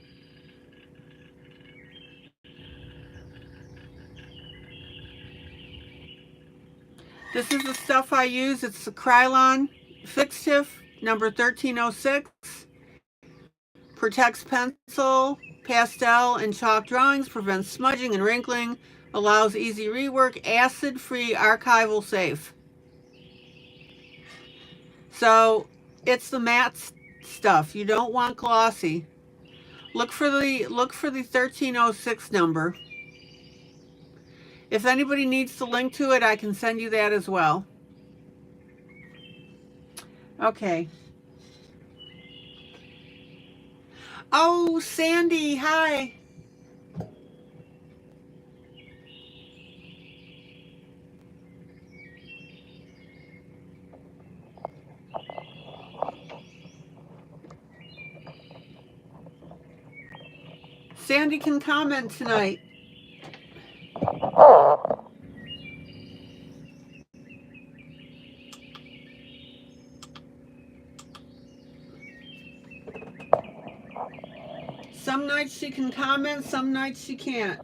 This is the stuff I use. It's the Krylon fixative number 1306. Protects pencil, pastel, and chalk drawings, prevents smudging and wrinkling, allows easy rework, acid-free, archival safe. So it's the matte stuff. You don't want glossy. Look for the 1306 number. If anybody needs the link to it, I can send you that as well. Okay. Oh, Sandy, hi. Sandy can comment tonight. Some nights she can comment, some nights she can't.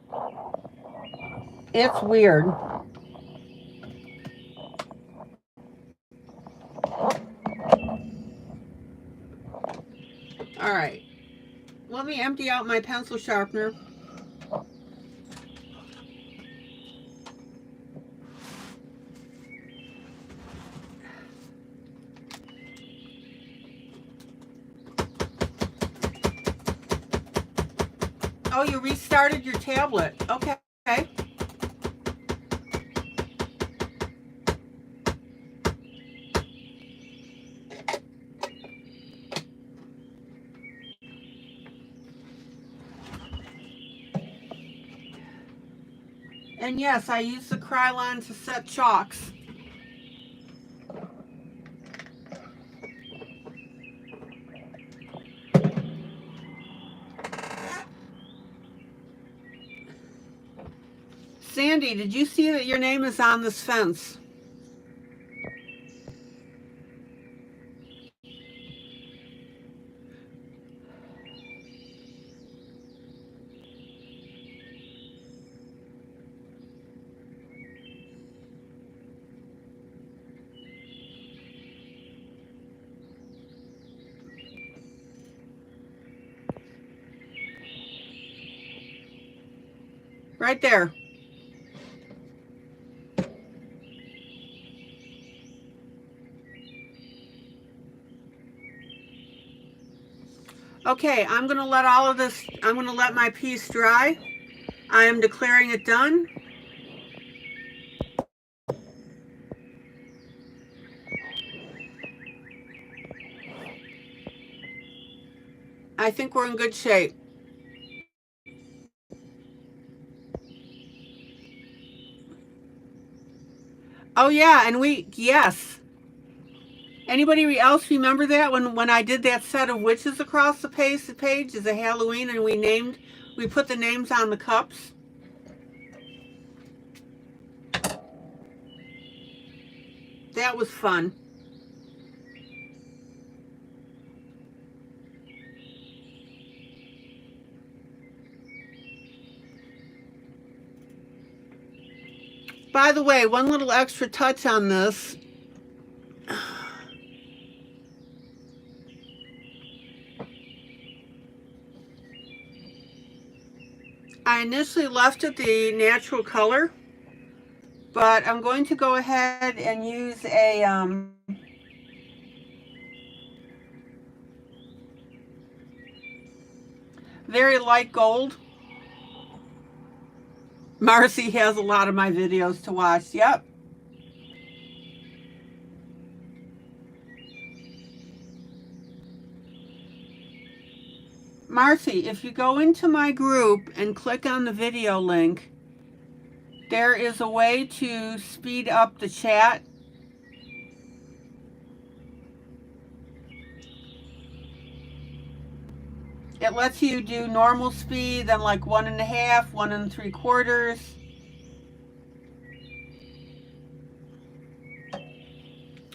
It's weird. All right. Let me empty out my pencil sharpener. Oh, you restarted your tablet. Okay. And yes, I use the Krylon to set chalks. Sandy, did you see that your name is on this fence? Right there. Okay, I'm going to let I'm going to let my piece dry. I am declaring it done. I think we're in good shape. Oh yeah, and yes. Anybody else remember that when I did that set of witches across the page is a Halloween, and we put the names on the cups? That was fun. By the way, one little extra touch on this. I initially left it the natural color, but I'm going to go ahead and use a very light gold. Marcy has a lot of my videos to watch. Yep. Marcy, if you go into my group and click on the video link, there is a way to speed up the chat. It lets you do normal speed, then like 1.5, 1 3/4.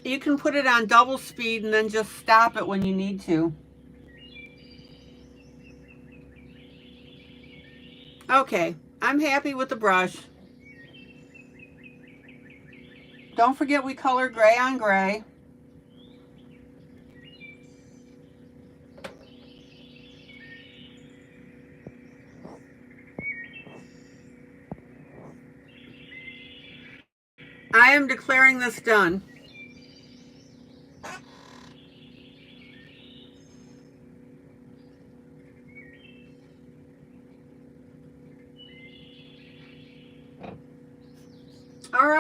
You can put it on double speed and then just stop it when you need to. Okay, I'm happy with the brush. Don't forget we color gray on gray. I am declaring this done.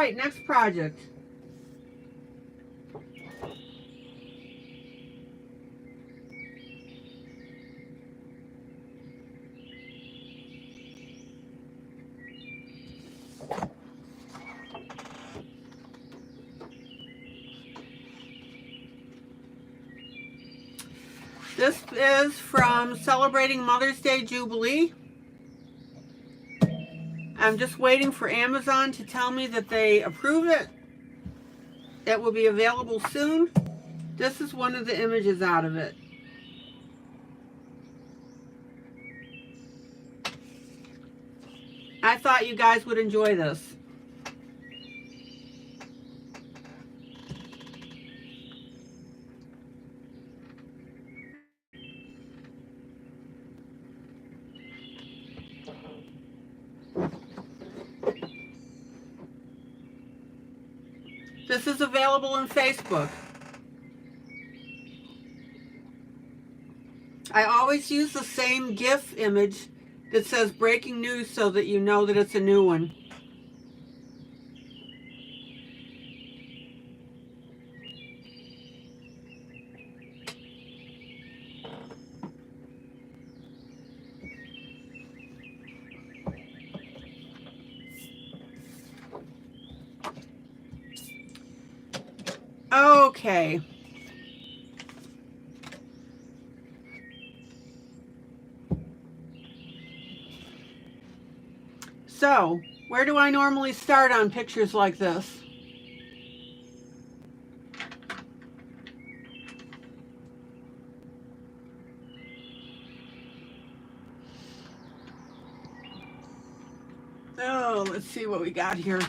right, next project. This is from Celebrating Mother's Day Jubilee. I'm just waiting for Amazon to tell me that they approve it. It will be available soon. This is one of the images out of it. I thought you guys would enjoy this. This is available on Facebook. I always use the same GIF image that says breaking news so that you know that it's a new one. Okay. So, where do I normally start on pictures like this? Oh, let's see what we got here.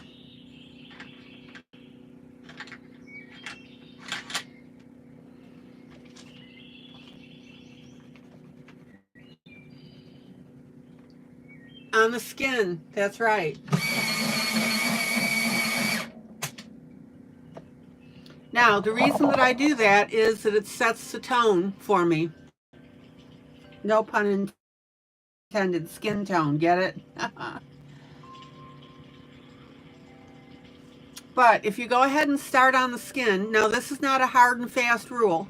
On the skin, that's right. Now, the reason that I do that is that it sets the tone for me. No pun intended, skin tone, get it? But if you go ahead and start on the skin, now this is not a hard and fast rule,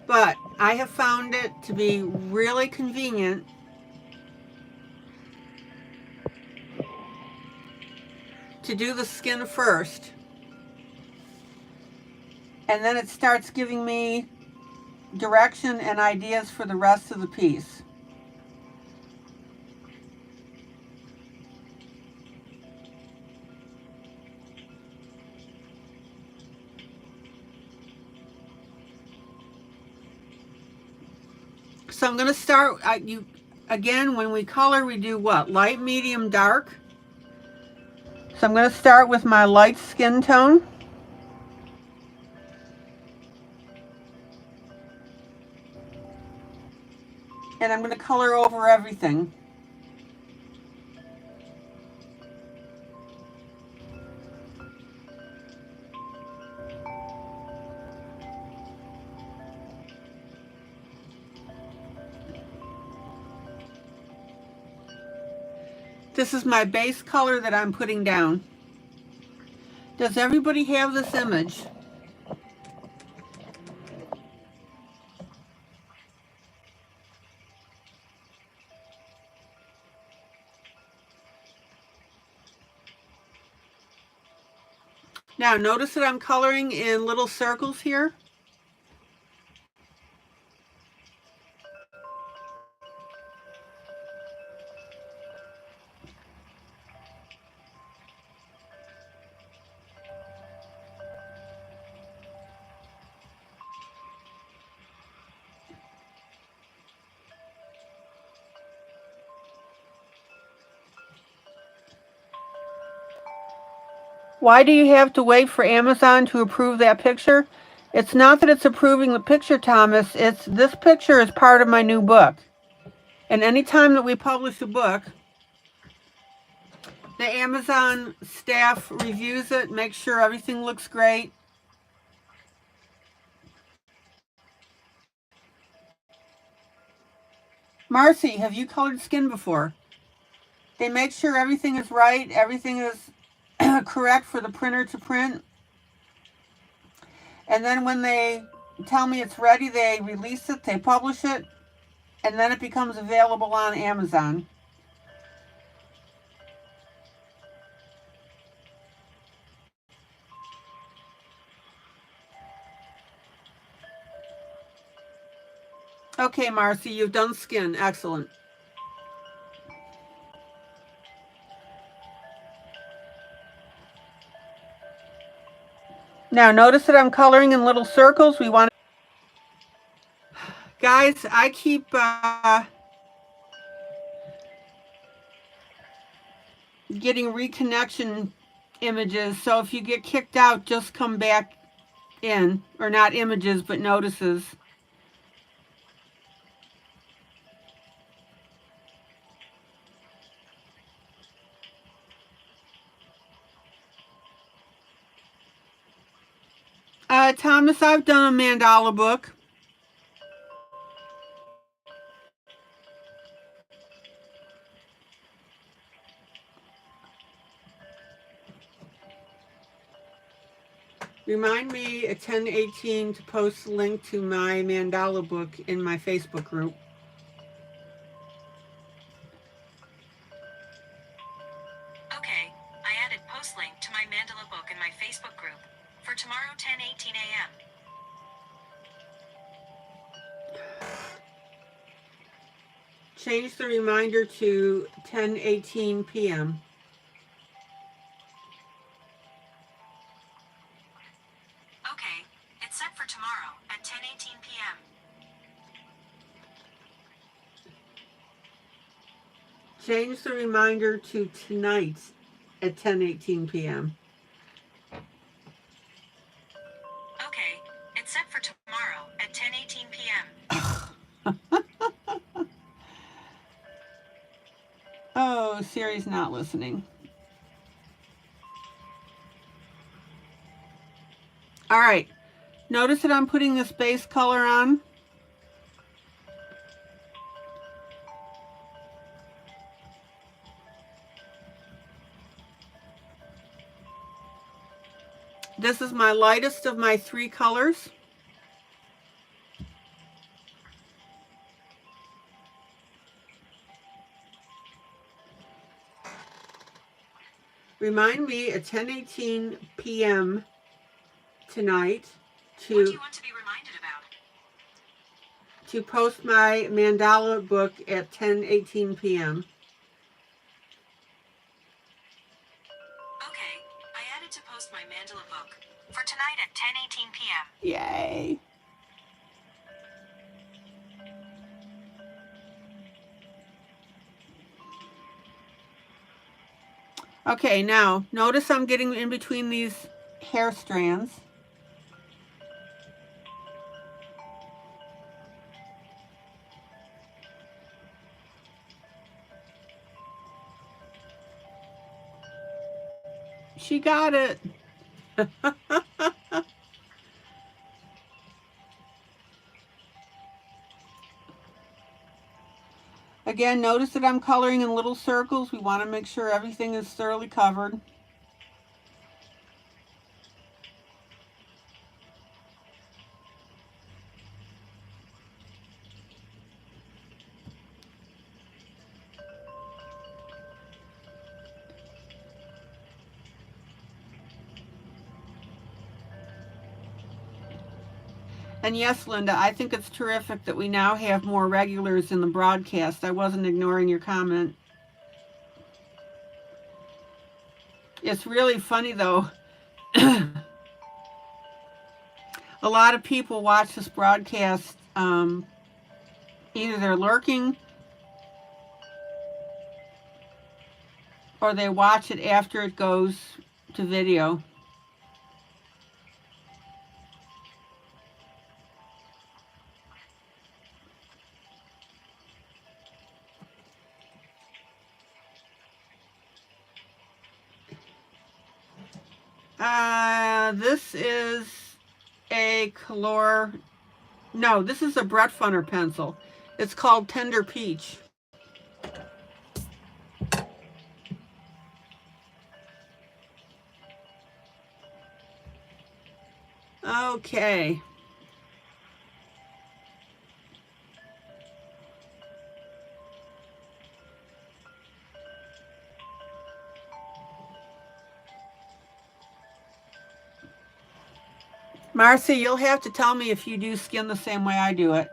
but I have found it to be really convenient to do the skin first. And then it starts giving me direction and ideas for the rest of the piece. So I'm going to start, again, when we color, we do what? Light, medium, dark. So I'm going to start with my light skin tone. And I'm going to color over everything. This is my base color that I'm putting down. Does everybody have this image? Now notice that I'm coloring in little circles here. Why do you have to wait for Amazon to approve that picture? It's not that it's approving the picture, Thomas. It's this picture is part of my new book. And anytime that we publish a book, the Amazon staff reviews it, makes sure everything looks great. Marcy, have you colored skin before? They make sure everything is right, everything is correct for the printer to print. And then when they tell me it's ready, they release it, they publish it, and then it becomes available on Amazon. Okay, Marcy, you've done skin. Excellent. Now notice that I'm coloring in little circles. We want to... Guys, I keep getting reconnection images, so if you get kicked out, just come back in. Or not images, but notices. Thomas, I've done a mandala book. Remind me at 10:18 to post the link to my mandala book in my Facebook group. Okay, I added post link to my mandala book in my Facebook group for tomorrow 10:18 a.m. Change the reminder to 10:18 p.m. Okay, it's set for tomorrow at 10:18 p.m. Change the reminder to tonight at 10:18 p.m. Okay, it's set for tomorrow at 10:18 p.m. Oh, Siri's not listening. All right. Notice that I'm putting this base color on. This is my lightest of my 3 colors. Remind me at 10:18 p.m. tonight What do you want to be reminded about? To post my mandala book at 10:18 p.m. Okay, I added to post my mandala book for tonight at 10:18 p.m. Yay! Okay, now notice I'm getting in between these hair strands. She got it. Again, notice that I'm coloring in little circles. We want to make sure everything is thoroughly covered. And yes, Linda, I think it's terrific that we now have more regulars in the broadcast. I wasn't ignoring your comment. It's really funny, though. A lot of people watch this broadcast. Either they're lurking or they watch it after it goes to video. This is a color. No, this is a Brett Funner pencil. It's called Tender Peach. Okay. Marcy, you'll have to tell me if you do skin the same way I do it.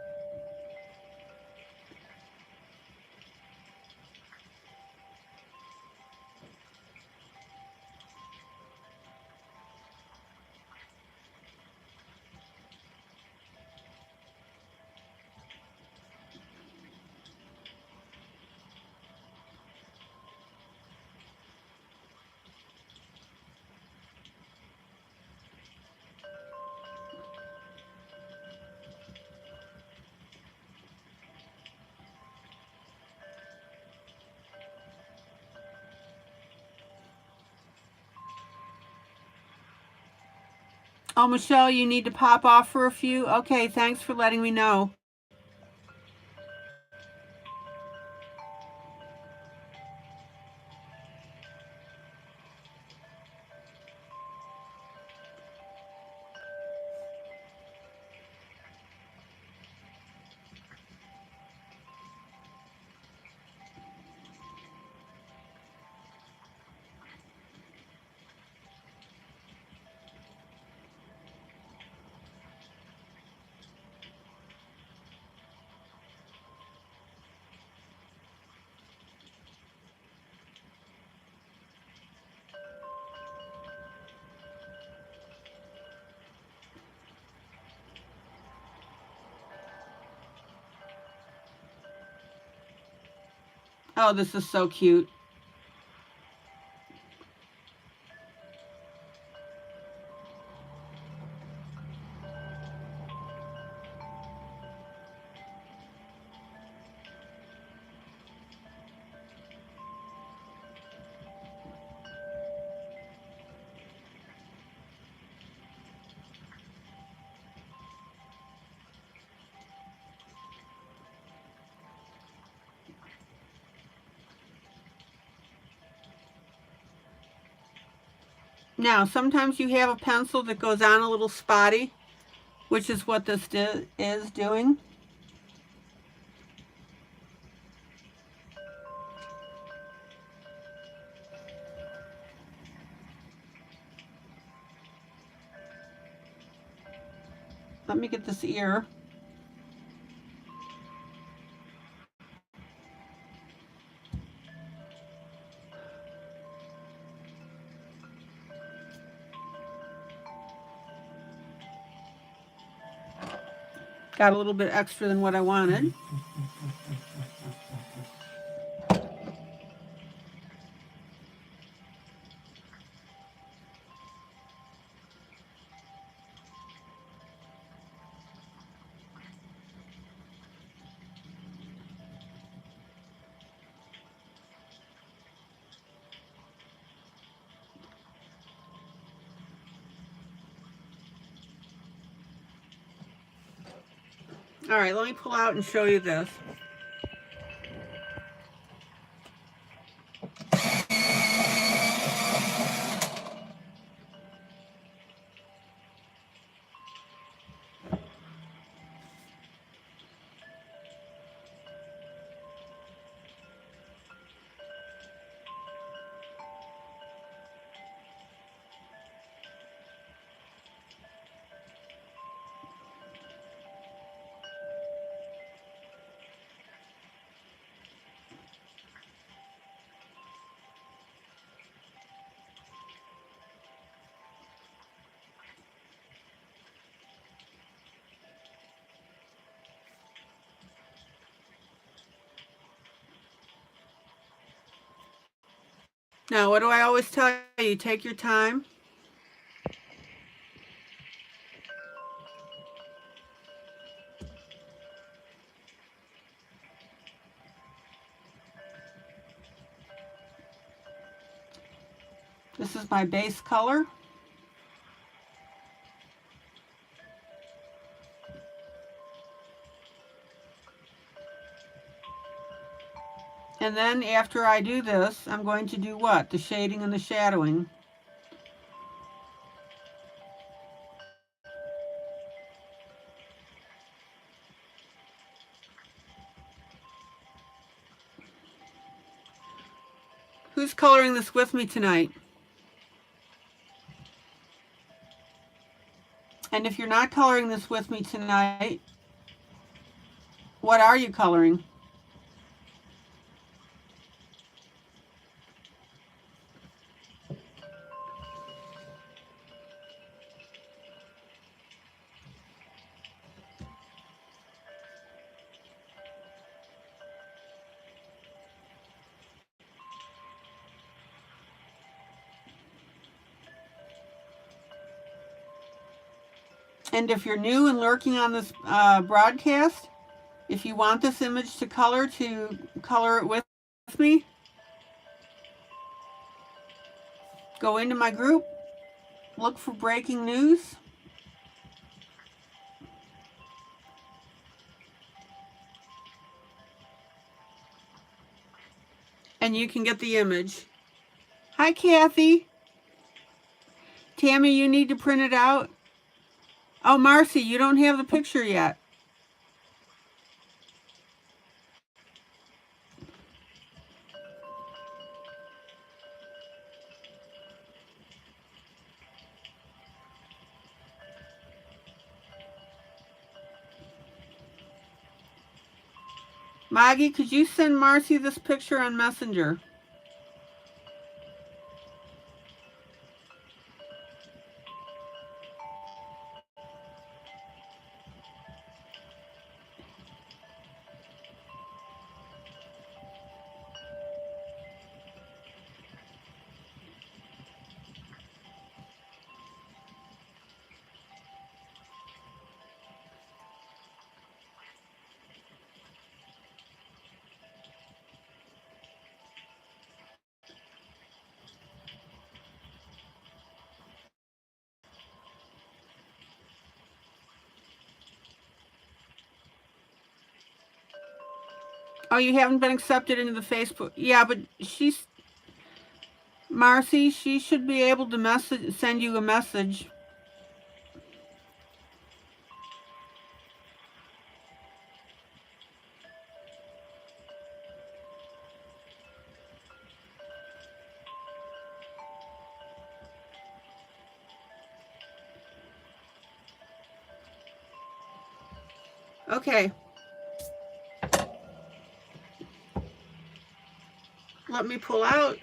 Oh, Michelle, you need to pop off for a few? Okay, thanks for letting me know. Oh, this is so cute. Now, sometimes you have a pencil that goes on a little spotty, which is what this is doing. Let me get this ear. Got a little bit extra than what I wanted. All right, let me pull out and show you this. Now, what do I always tell you? Take your time. This is my base color. And then after I do this, I'm going to do what? The shading and the shadowing. Who's coloring this with me tonight? And if you're not coloring this with me tonight, what are you coloring? And if you're new and lurking on this broadcast, if you want this image to color it with me, go into my group, look for breaking news, and you can get the image. Hi, Kathy. Tammy, you need to print it out. Oh, Marcy, you don't have the picture yet. Maggie, could you send Marcy this picture on Messenger? Oh, you haven't been accepted into the Facebook. Yeah, but Marcy, she should be able to send you a message. Okay. Let me pull out.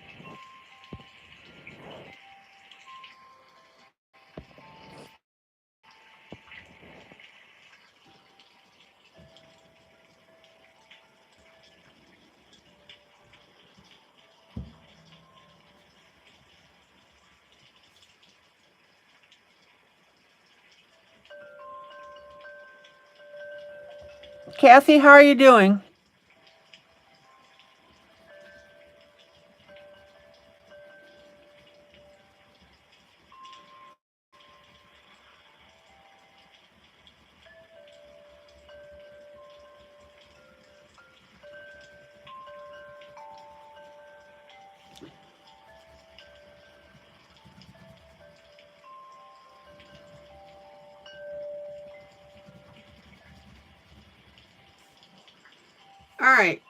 Kathy, how are you doing? All right.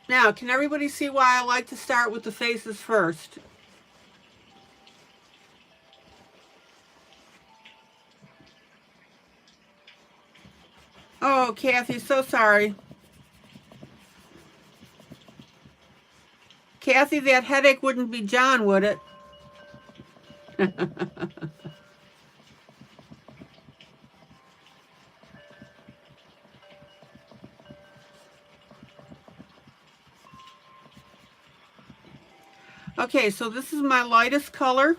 Now, can everybody see why I like to start with the faces first? Oh, Kathy, so sorry. Kathy, that headache wouldn't be John, would it? Okay, so this is my lightest color.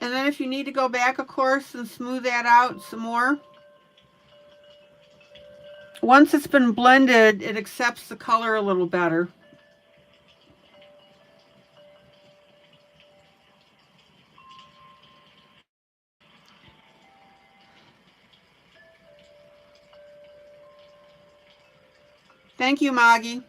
And then if you need to go back, of course, and smooth that out some more, once it's been blended, it accepts the color a little better. Thank you, Maggie.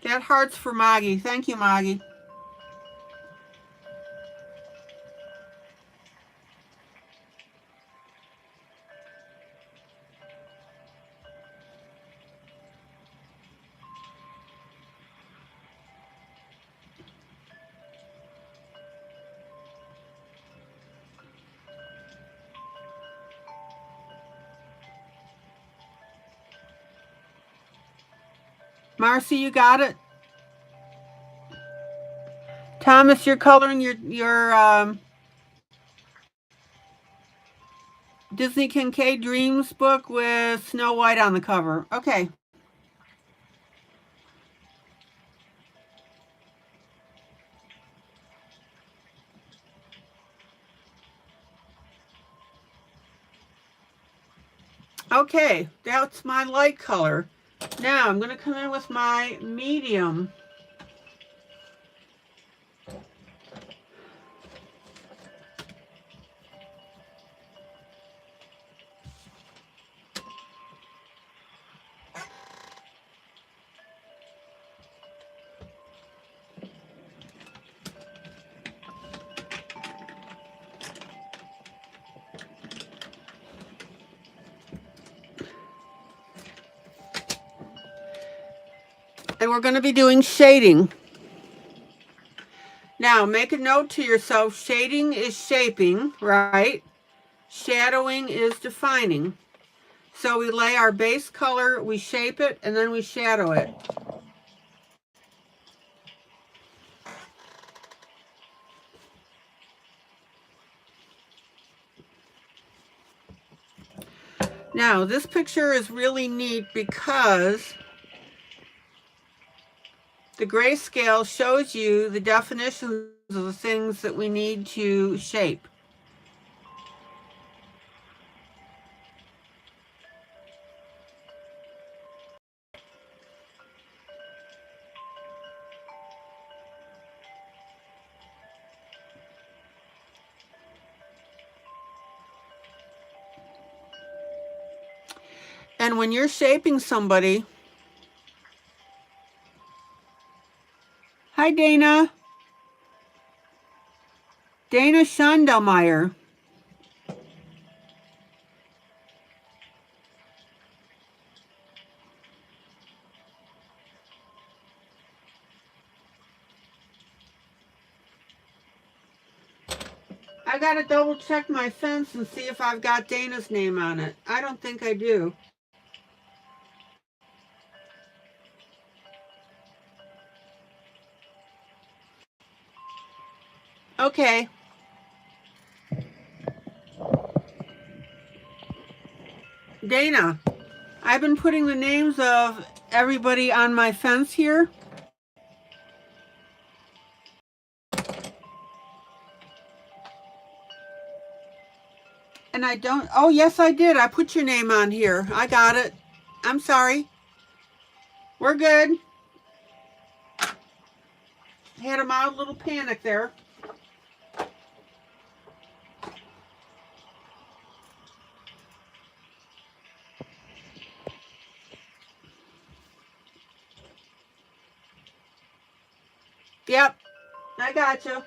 That heart's for Maggie. Thank you, Maggie. Marcy, you got it? Thomas, you're coloring your Disney Kincaid Dreams book with Snow White on the cover. Okay. Okay, that's my light color. Now I'm going to come in with my medium. And we're going to be doing shading. Now, make a note to yourself, shading is shaping, right? Shadowing is defining. So we lay our base color, we shape it, and then we shadow it. Now, this picture is really neat because the grayscale shows you the definitions of the things that we need to shape. And when you're shaping somebody, hi Dana, Dana Schondelmeyer. I gotta double check my fence and see if I've got Dana's name on it. I don't think I do. Okay. Dana, I've been putting the names of everybody on my fence here. And I don't, oh yes I did. I put your name on here. I got it. I'm sorry. We're good. Had a mild little panic there. Yep, I got you.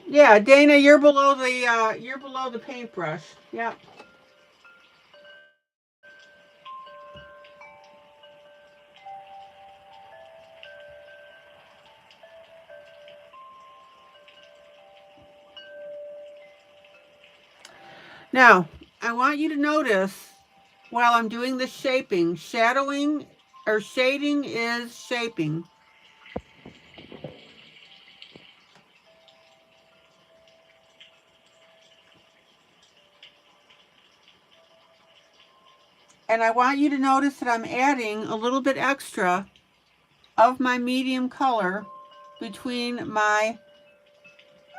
Yeah, Dana, you're below the paintbrush. Yep. Now, I want you to notice while I'm doing the shaping, shadowing or shading is shaping. And I want you to notice that I'm adding a little bit extra of my medium color between my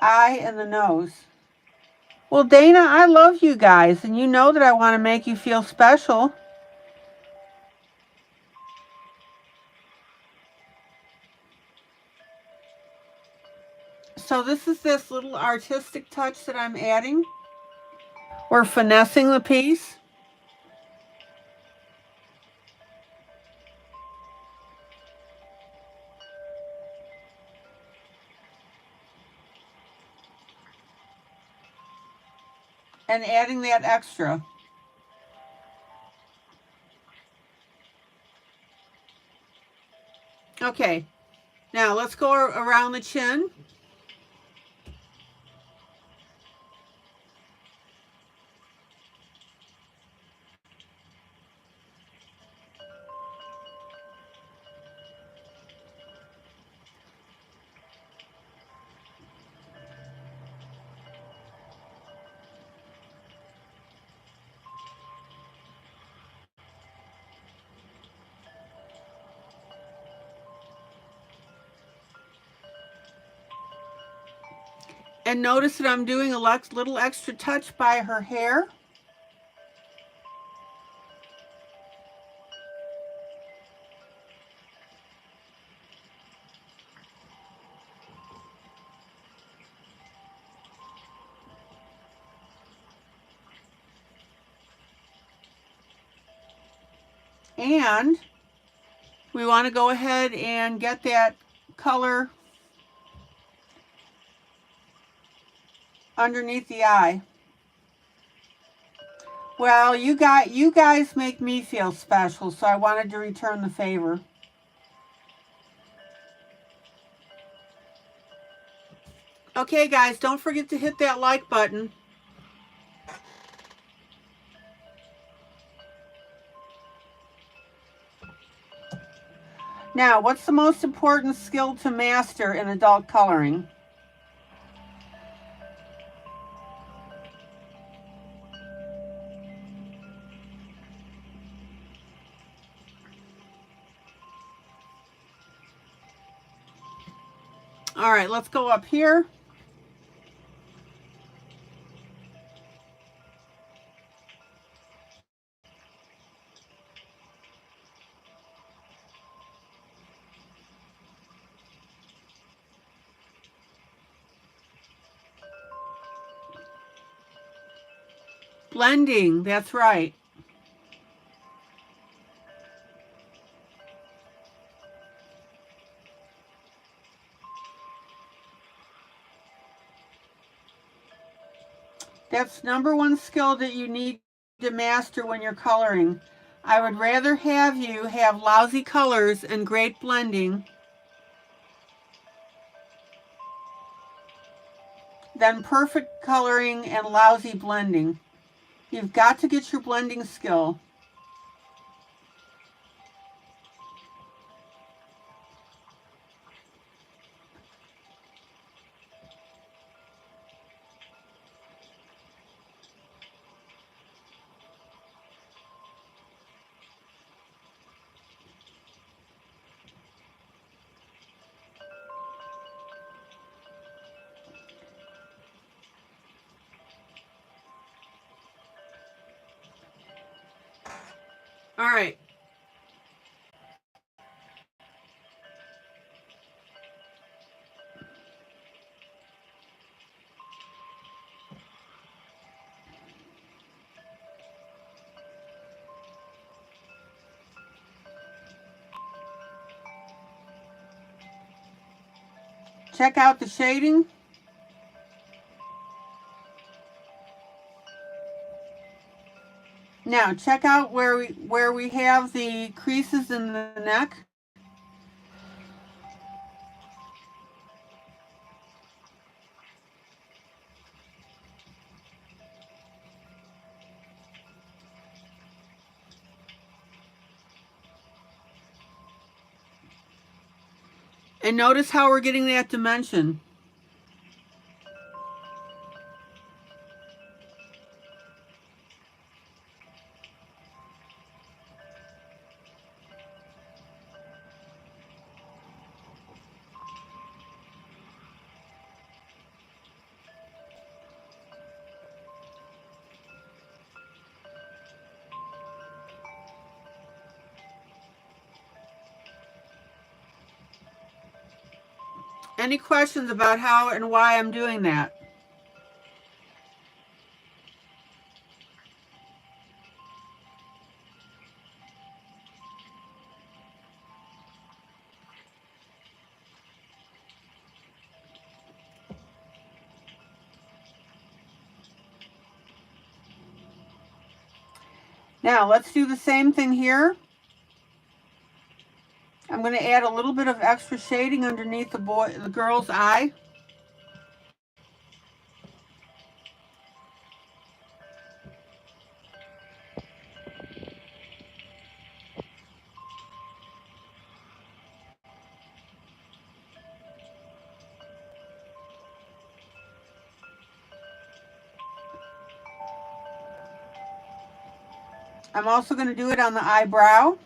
eye and the nose. Well, Dana, I love you guys, and you know that I want to make you feel special. So this is this little artistic touch that I'm adding. We're finessing the piece. And adding that extra. Okay, now let's go around the chin. And notice that I'm doing a little extra touch by her hair. And we want to go ahead and get that color underneath the eye. Well, you guys make me feel special, so I wanted to return the favor. Okay, guys, don't forget to hit that like button. Now, what's the most important skill to master in adult coloring? All right, let's go up here. Blending, that's right. That's #1 skill that you need to master when you're coloring. I would rather have you have lousy colors and great blending than perfect coloring and lousy blending. You've got to get your blending skill. All right. Check out the shading. Now check out where we have the creases in the neck. And notice how we're getting that dimension. Any questions about how and why I'm doing that? Now let's do the same thing here. I'm going to add a little bit of extra shading underneath the girl's eye. I'm also going to do it on the eyebrow.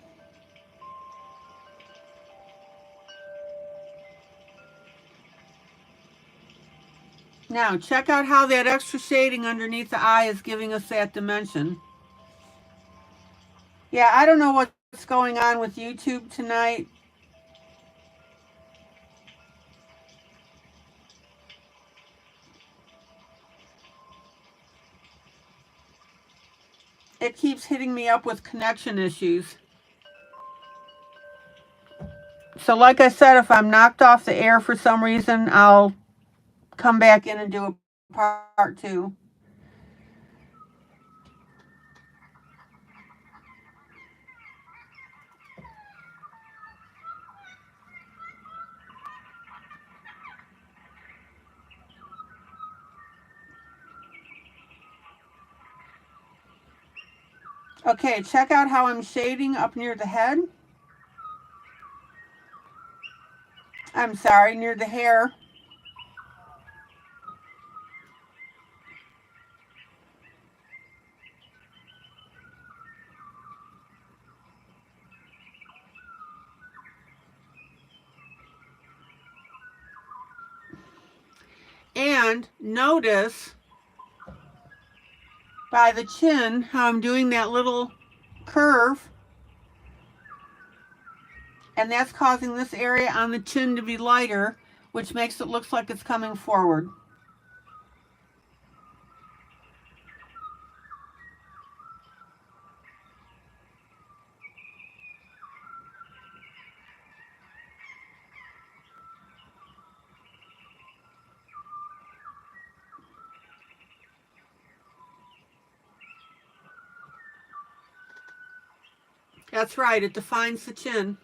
Now check out how that extra shading underneath the eye is giving us that dimension. Yeah, I don't know what's going on with YouTube tonight. It keeps hitting me up with connection issues. So like I said, if I'm knocked off the air for some reason, I'll come back in and do a part 2. Okay, check out how I'm shading up near the head. I'm sorry, near the hair. And notice by the chin how I'm doing that little curve. And that's causing this area on the chin to be lighter, which makes it look like it's coming forward. That's right, it defines the chin.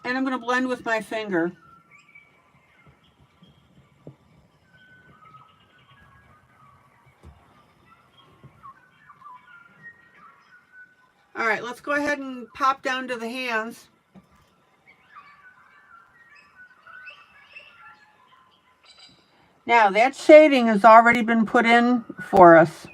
And I'm going to blend with my finger. All right, let's go ahead and pop down to the hands. Now that shading has already been put in for us.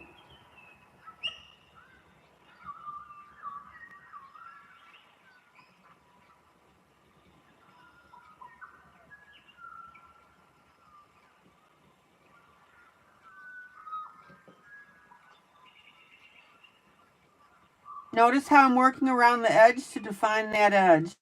Notice how I'm working around the edge to define that edge.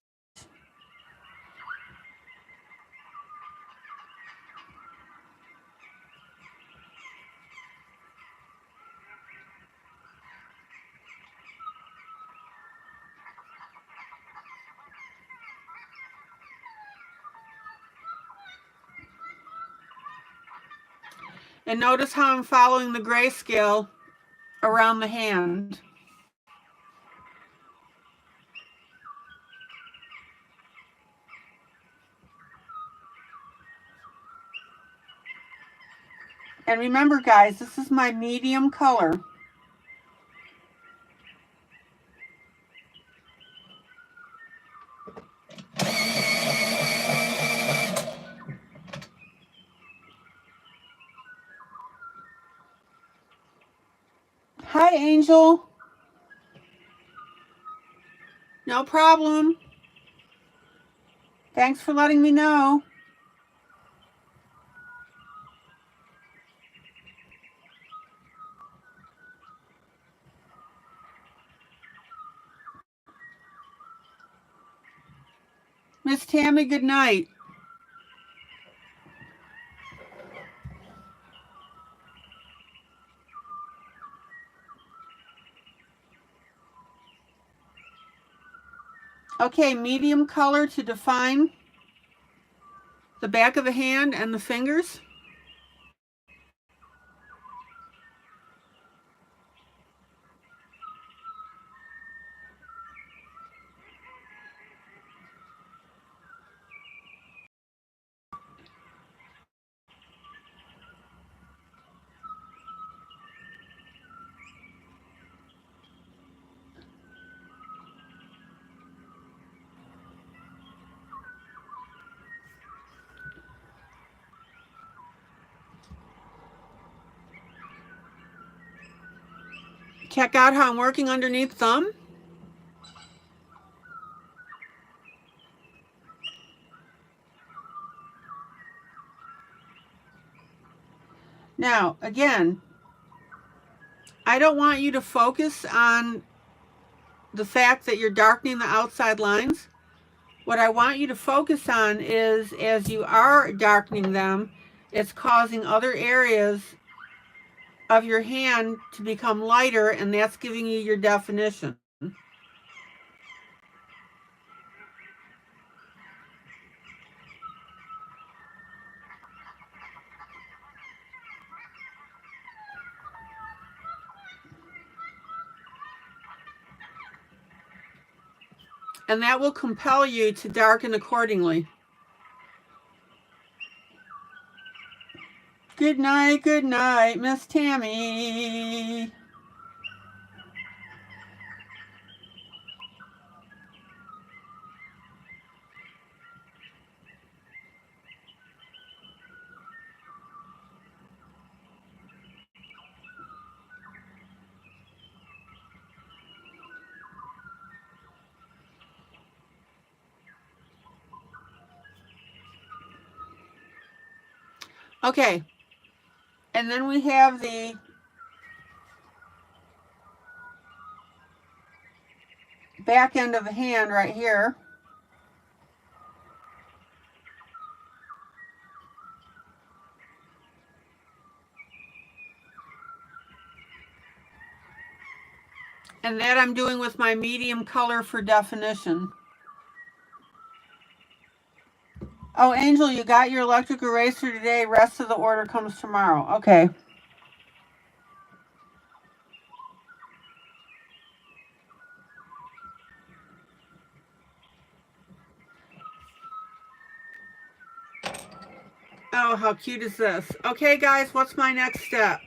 And notice how I'm following the grayscale around the hand. And remember, guys, this is my medium color. Hi, Angel. No problem. Thanks for letting me know. Miss Tammy, good night. Okay, medium color to define the back of the hand and the fingers. Check out how I'm working underneath thumb. Now, again, I don't want you to focus on the fact that you're darkening the outside lines. What I want you to focus on is, as you are darkening them, it's causing other areas of your hand to become lighter, and that's giving you your definition. And that will compel you to darken accordingly. Good night, Miss Tammy. Okay, and then we have the back end of the hand right here. And that I'm doing with my medium color for definition. Oh, Angel, you got your electric eraser today. Rest of the order comes tomorrow. Okay. Oh, how cute is this? Okay, guys, what's my next step?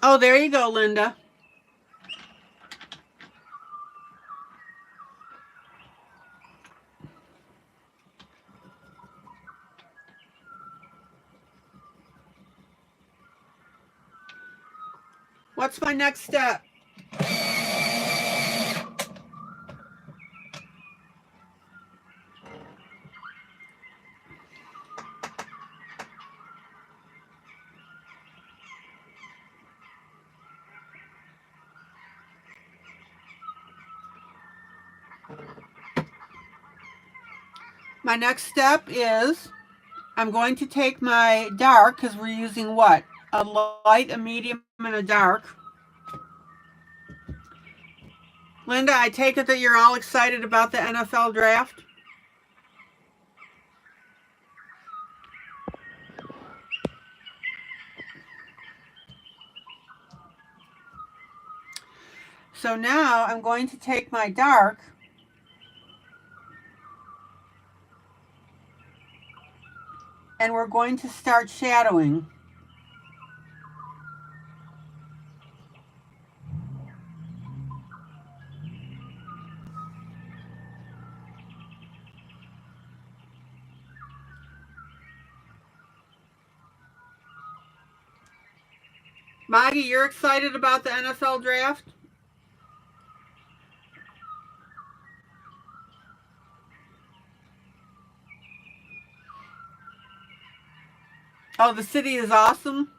Oh, there you go, Linda. What's my next step? My next step is I'm going to take my dark, because we're using what? A light, a medium, and a dark. Linda, I take it that you're all excited about the NFL draft? So now I'm going to take my dark and we're going to start shadowing. Maggie, you're excited about the NFL draft? Oh, the city is awesome.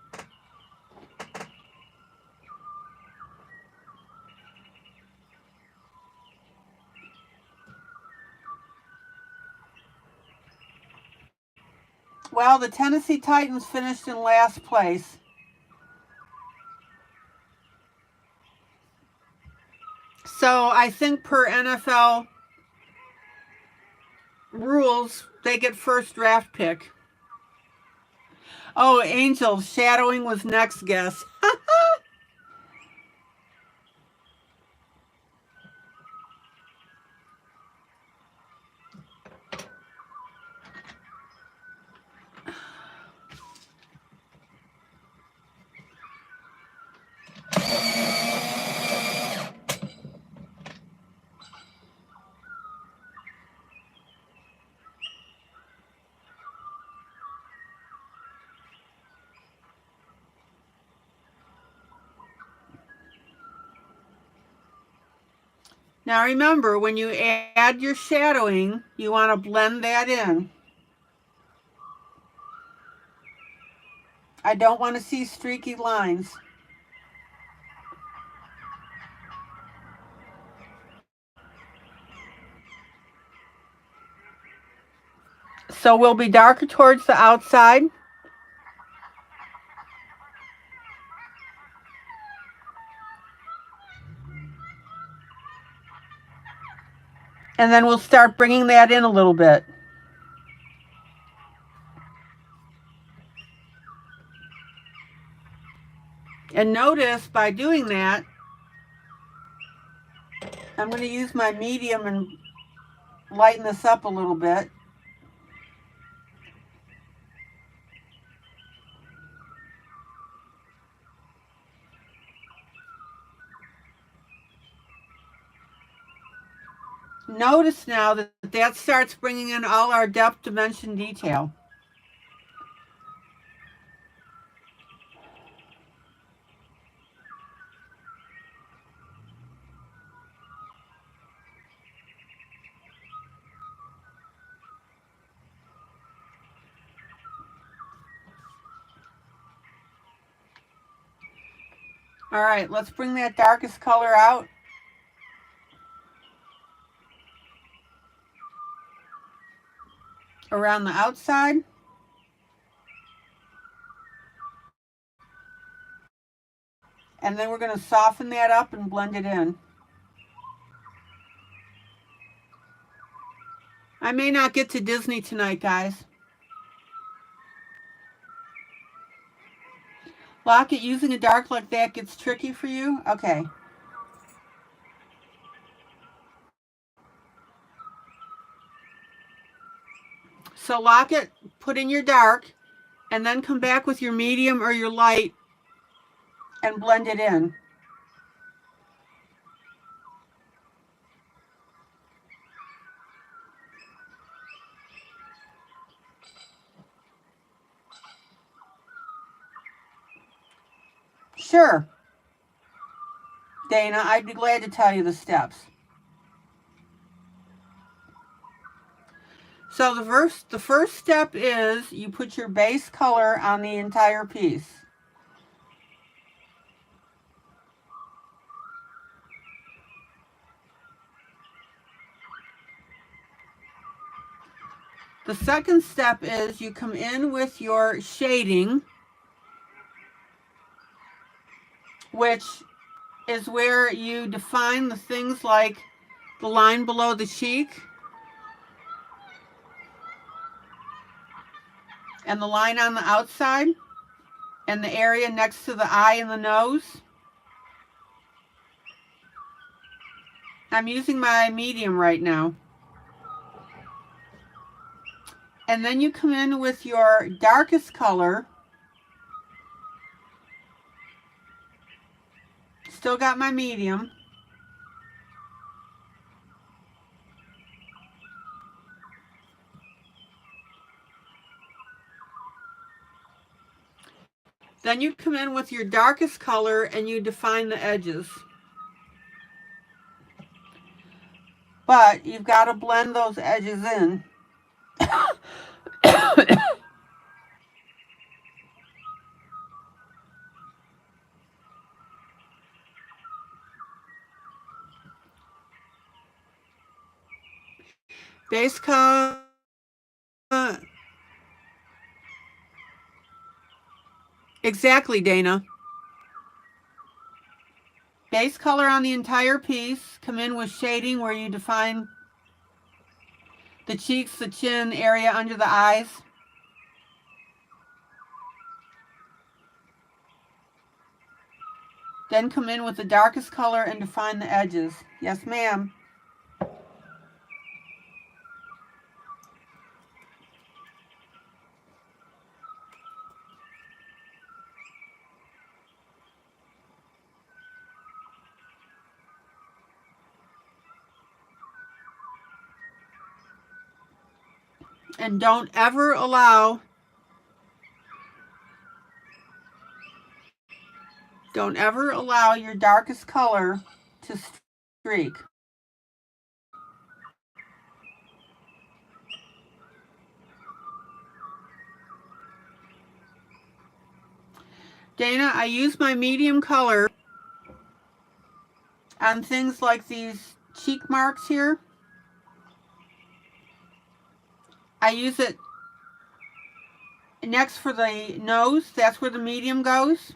Well, the Tennessee Titans finished in last place. So I think per NFL rules, they get first draft pick. Oh, Angel, shadowing was next guess. Now remember, when you add your shadowing, you want to blend that in. I don't want to see streaky lines. So we'll be darker towards the outside. And then we'll start bringing that in a little bit. And notice by doing that, I'm going to use my medium and lighten this up a little bit. Notice now that that starts bringing in all our depth dimension detail. All right, let's bring that darkest color out. Around the outside. And then we're going to soften that up and blend it in. I may not get to Disney tonight, guys. Locket, using a dark like that gets tricky for you? Okay. So Locket, put in your dark, and then come back with your medium or your light and blend it in. Sure. Dana, I'd be glad to tell you the steps. So the first step is you put your base color on the entire piece. The second step is you come in with your shading, which is where you define the things like the line below the cheek and the line on the outside and the area next to the eye and the nose. I'm using my medium right now. And then you come in with your darkest color. Still got my medium. Then you come in with your darkest color and you define the edges. But you've got to blend those edges in. Base color. Exactly, Dana. Base color on the entire piece. Come in with shading where you define the cheeks, the chin area under the eyes. Then come in with the darkest color and define the edges. Yes, ma'am. And don't ever allow your darkest color to streak. Dana, I use my medium color on things like these cheek marks here. I use it next for the nose. That's where the medium goes.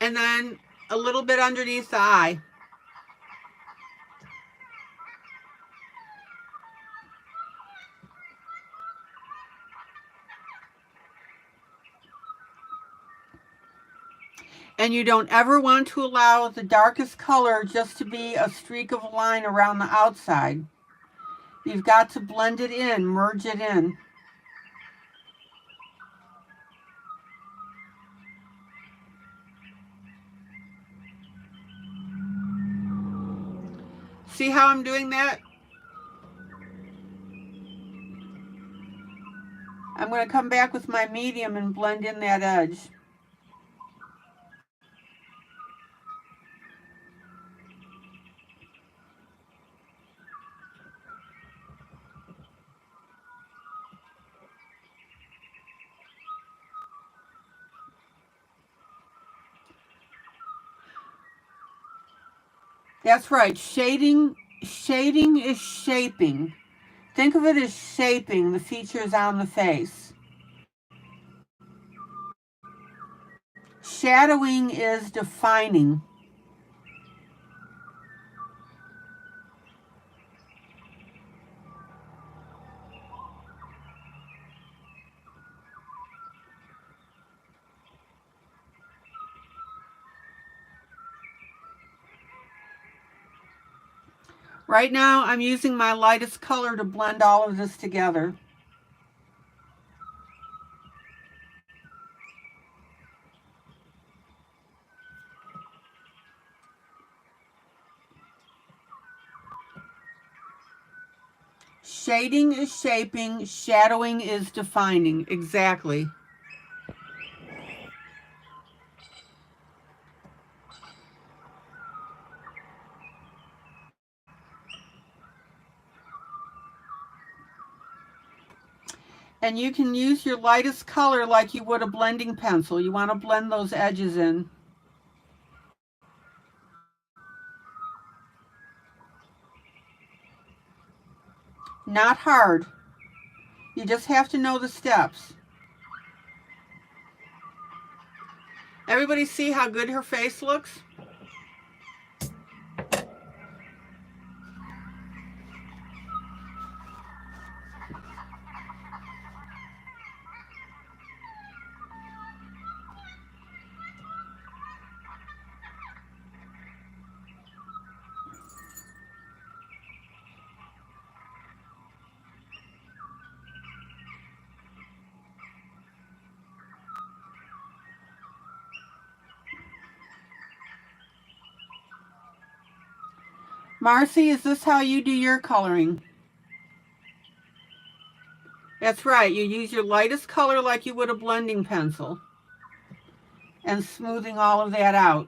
And then a little bit underneath the eye. And you don't ever want to allow the darkest color just to be a streak of a line around the outside. You've got to blend it in, merge it in. See how I'm doing that? I'm going to come back with my medium and blend in that edge. That's right. Shading is shaping. Think of it as shaping the features on the face. Shadowing is defining. Right now, I'm using my lightest color to blend all of this together. Shading is shaping, shadowing is defining. Exactly. And you can use your lightest color like you would a blending pencil. You want to blend those edges in. Not hard. You just have to know the steps. Everybody see how good her face looks? Marcy, is this how you do your coloring? That's right. You use your lightest color like you would a blending pencil and smoothing all of that out.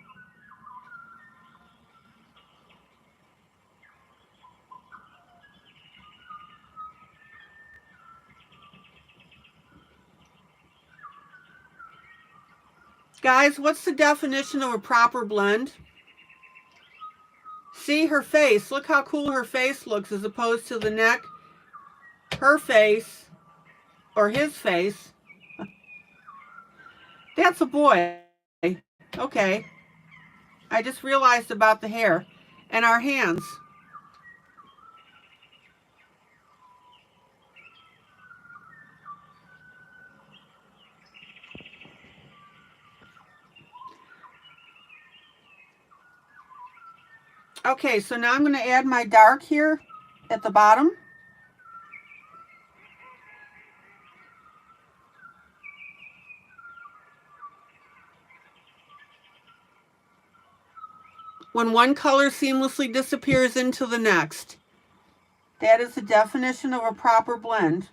Guys, what's the definition of a proper blend? See her face. Look how cool her face looks as opposed to the neck, her face, or his face. That's a boy. Okay. I just realized about the hair and our hands. Okay, so now I'm going to add my dark here at the bottom. When one color seamlessly disappears into the next. That is the definition of a proper blend.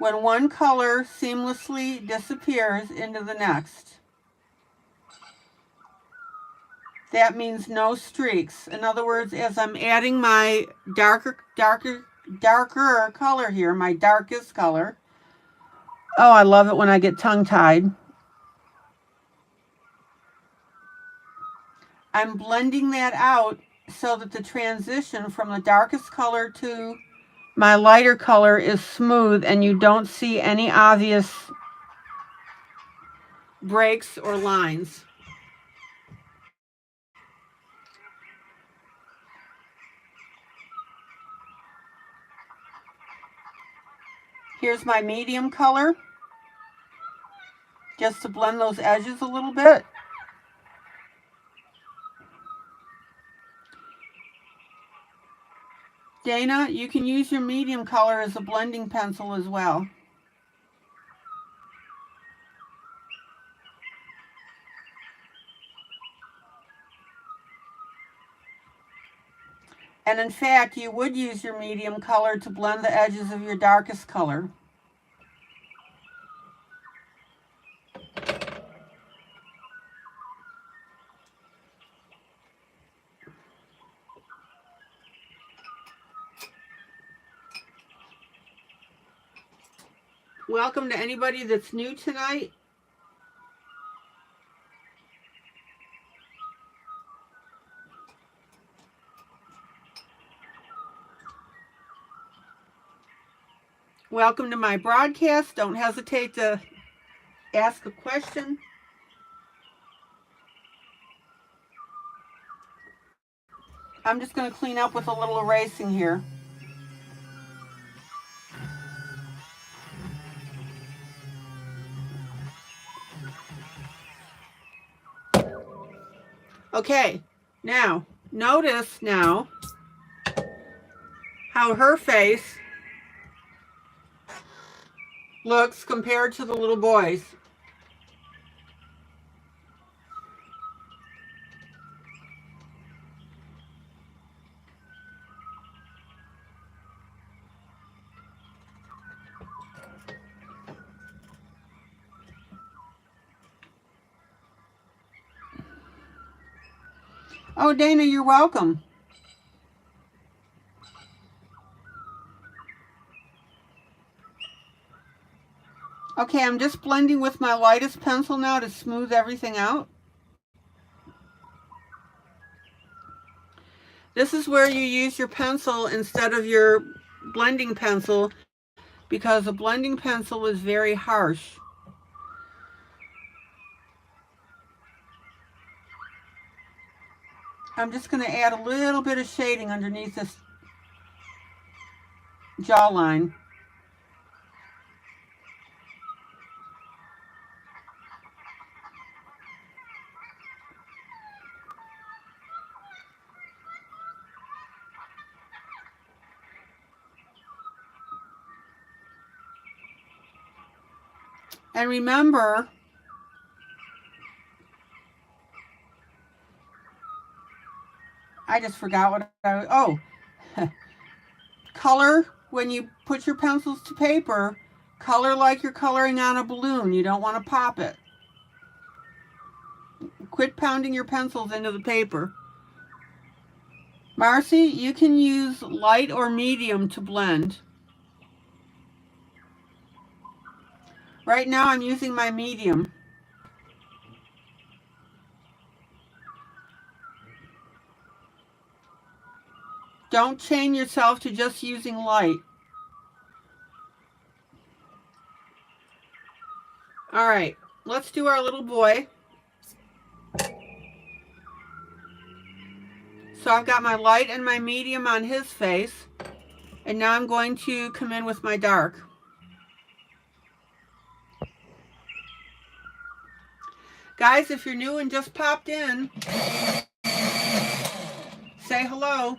When one color seamlessly disappears into the next. That means no streaks. In other words, as I'm adding my darker color here, my darkest color. Oh, I love it when I get tongue-tied. I'm blending that out so that the transition from the darkest color to my lighter color is smooth and you don't see any obvious breaks or lines. Here's my medium color, just to blend those edges a little bit. Dana, you can use your medium color as a blending pencil as well. And in fact, you would use your medium color to blend the edges of your darkest color. Welcome to anybody that's new tonight. Welcome to my broadcast. Don't hesitate to ask a question. I'm just going to clean up with a little erasing here. Okay, now, notice now how her face looks compared to the little boy's. Oh, Dana, you're welcome. Okay, I'm just blending with my lightest pencil now to smooth everything out. This is where you use your pencil instead of your blending pencil, because a blending pencil is very harsh. I'm just going to add a little bit of shading underneath this jawline. And remember, I just forgot what color when you put your pencils to paper, color like you're coloring on a balloon. You don't want to pop it. Quit pounding your pencils into the paper. Marcy, you can use light or medium to blend. Right now I'm using my medium. Don't chain yourself to just using light. All right, let's do our little boy. So I've got my light and my medium on his face, and now I'm going to come in with my dark. Guys, if you're new and just popped in, say hello.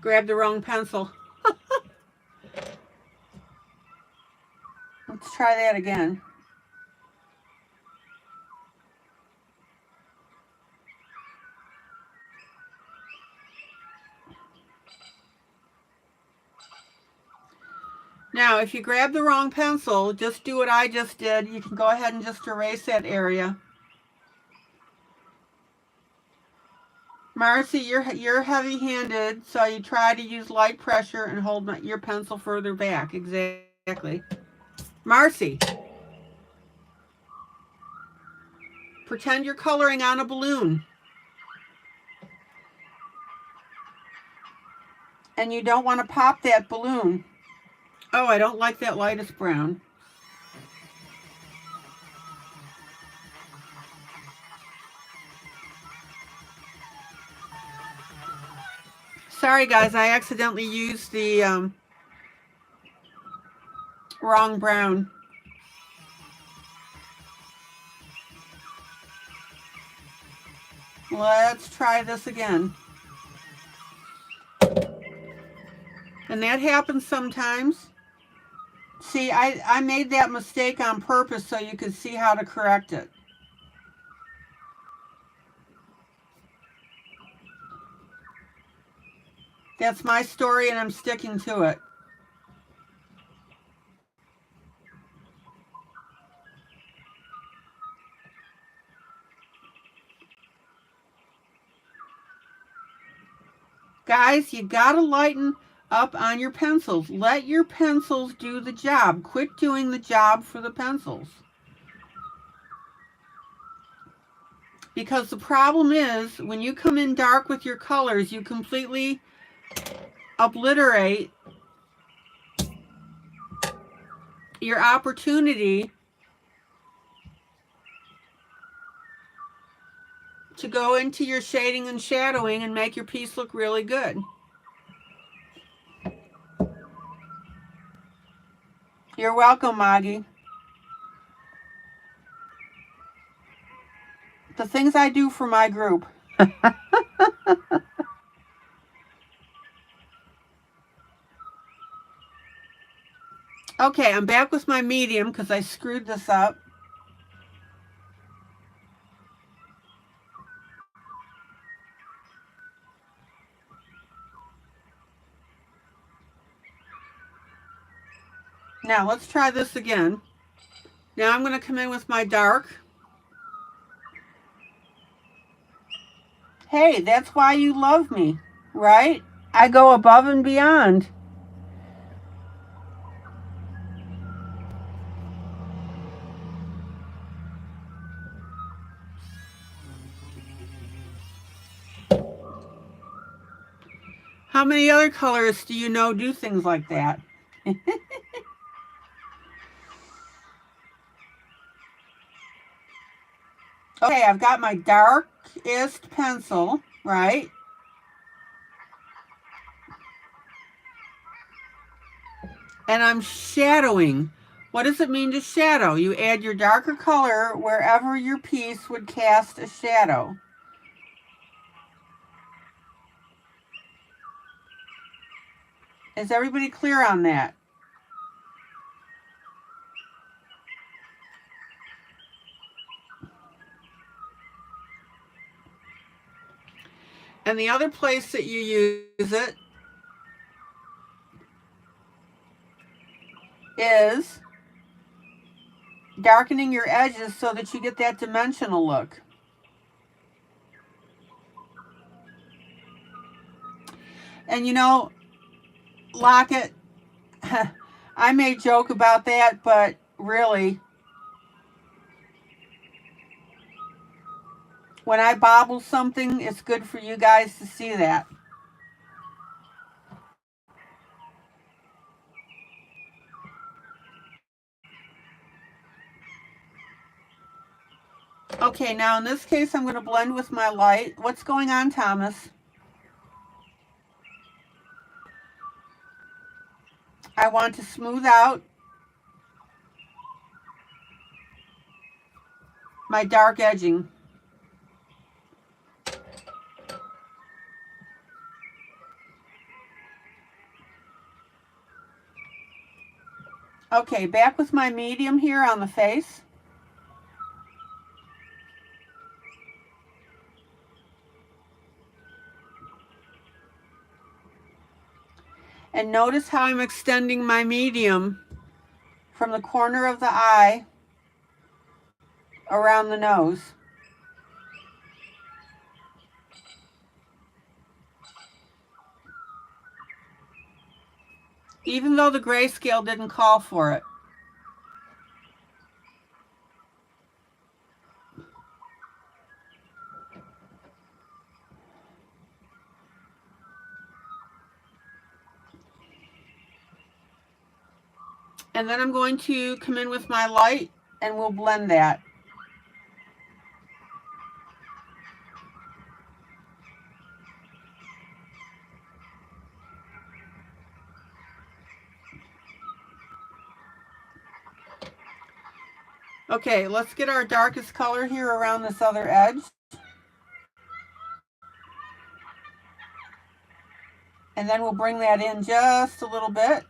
Grab the wrong pencil. Let's try that again. Now, if you grab the wrong pencil, just do what I just did. You can go ahead and just erase that area. Marcy, you're heavy-handed, so you try to use light pressure and hold your pencil further back. Exactly. Marcy, pretend you're coloring on a balloon. And you don't want to pop that balloon. Oh, I don't like that lightest brown. Sorry guys, I accidentally used the wrong brown. Let's try this again. And that happens sometimes. See, I made that mistake on purpose so you could see how to correct it. That's my story and I'm sticking to it. Guys, you gotta lighten up on your pencils. Let your pencils do the job. Quit doing the job for the pencils. Because the problem is, when you come in dark with your colors, you completely obliterate your opportunity to go into your shading and shadowing and make your piece look really good. You're welcome, Maggie. The things I do for my group. Okay, I'm back with my medium because I screwed this up. Now let's try this again. Now I'm going to come in with my dark. Hey, that's why you love me, right? I go above and beyond. How many other colorists do you know do things like that? Okay, I've got my darkest pencil, right? And I'm shadowing. What does it mean to shadow? You add your darker color wherever your piece would cast a shadow. Is everybody clear on that? And the other place that you use it is darkening your edges so that you get that dimensional look. And you know, Locket, I may joke about that, but really, when I bobble something, it's good for you guys to see that. Okay, now in this case, I'm going to blend with my light. What's going on, Thomas? I want to smooth out my dark edging. Okay, back with my medium here on the face. And notice how I'm extending my medium from the corner of the eye around the nose. Even though the grayscale didn't call for it. And then I'm going to come in with my light and we'll blend that. Okay, let's get our darkest color here around this other edge. And then we'll bring that in just a little bit.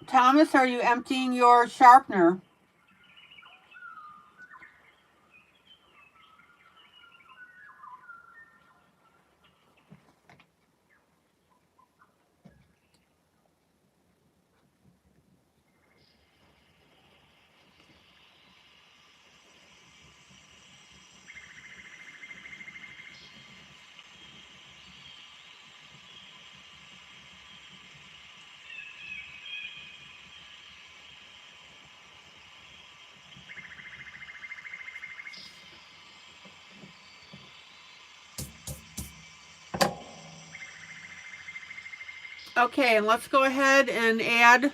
Thomas, are you emptying your sharpener? Okay, and let's go ahead and add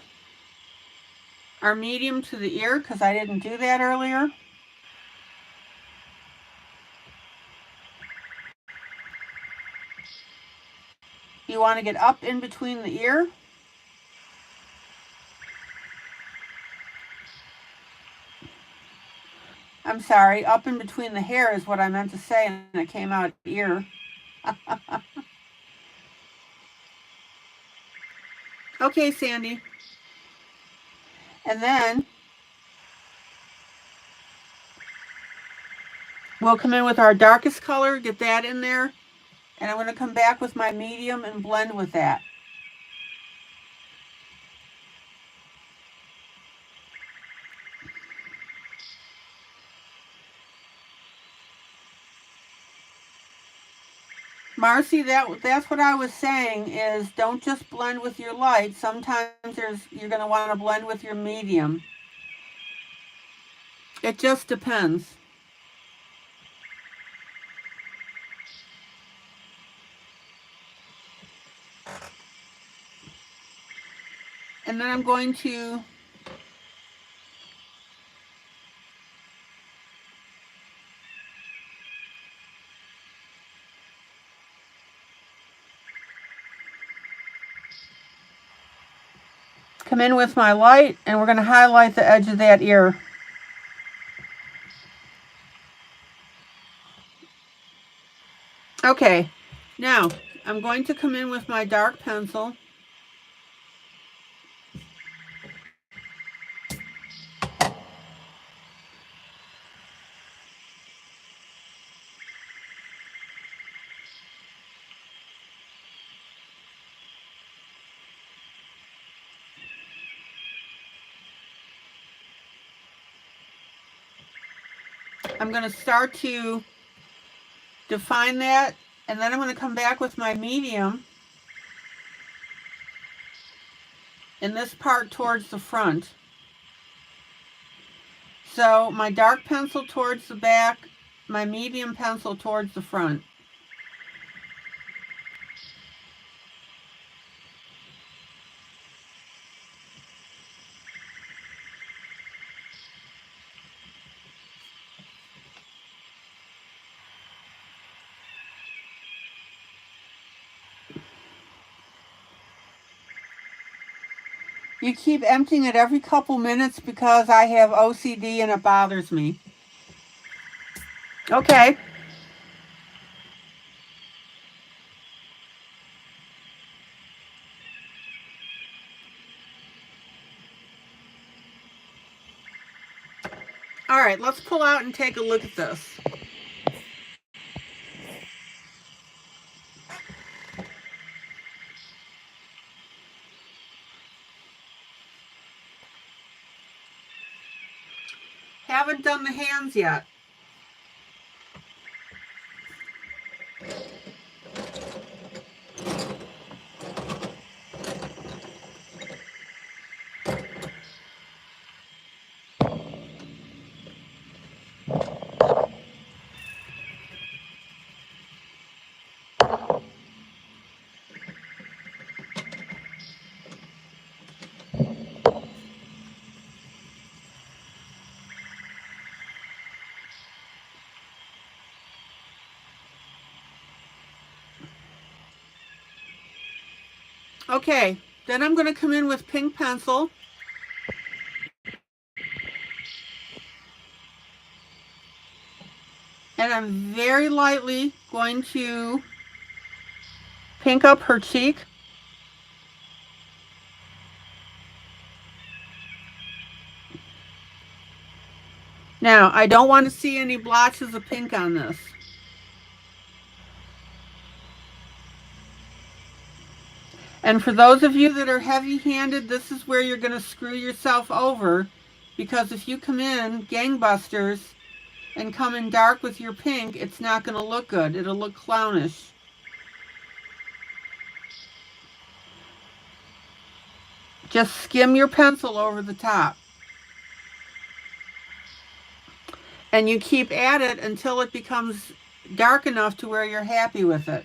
our medium to the ear because I didn't do that earlier. You want to get up in between the ear. I'm sorry, up in between the hair is what I meant to say, and it came out ear. Okay, Sandy. And then We'll come in with our darkest color, get that in there, and I'm going to come back with my medium and blend with that. Marcy, that's what I was saying, is don't just blend with your light. Sometimes you're going to want to blend with your medium. It just depends. And then I'm going to come in with my light, and we're going to highlight the edge of that ear. Okay, now I'm going to come in with my dark pencil. I'm going to start to define that, and then I'm going to come back with my medium in this part towards the front. So my dark pencil towards the back, my medium pencil towards the front. You keep emptying it every couple minutes because I have OCD and it bothers me. Okay. All right, let's pull out and take a look at this. Haven't done the hands yet. Okay, then I'm going to come in with pink pencil. And I'm very lightly going to pink up her cheek. Now, I don't want to see any blotches of pink on this. And for those of you that are heavy-handed, this is where you're going to screw yourself over, because if you come in gangbusters and come in dark with your pink, it's not going to look good. It'll look clownish. Just skim your pencil over the top. And you keep at it until it becomes dark enough to where you're happy with it.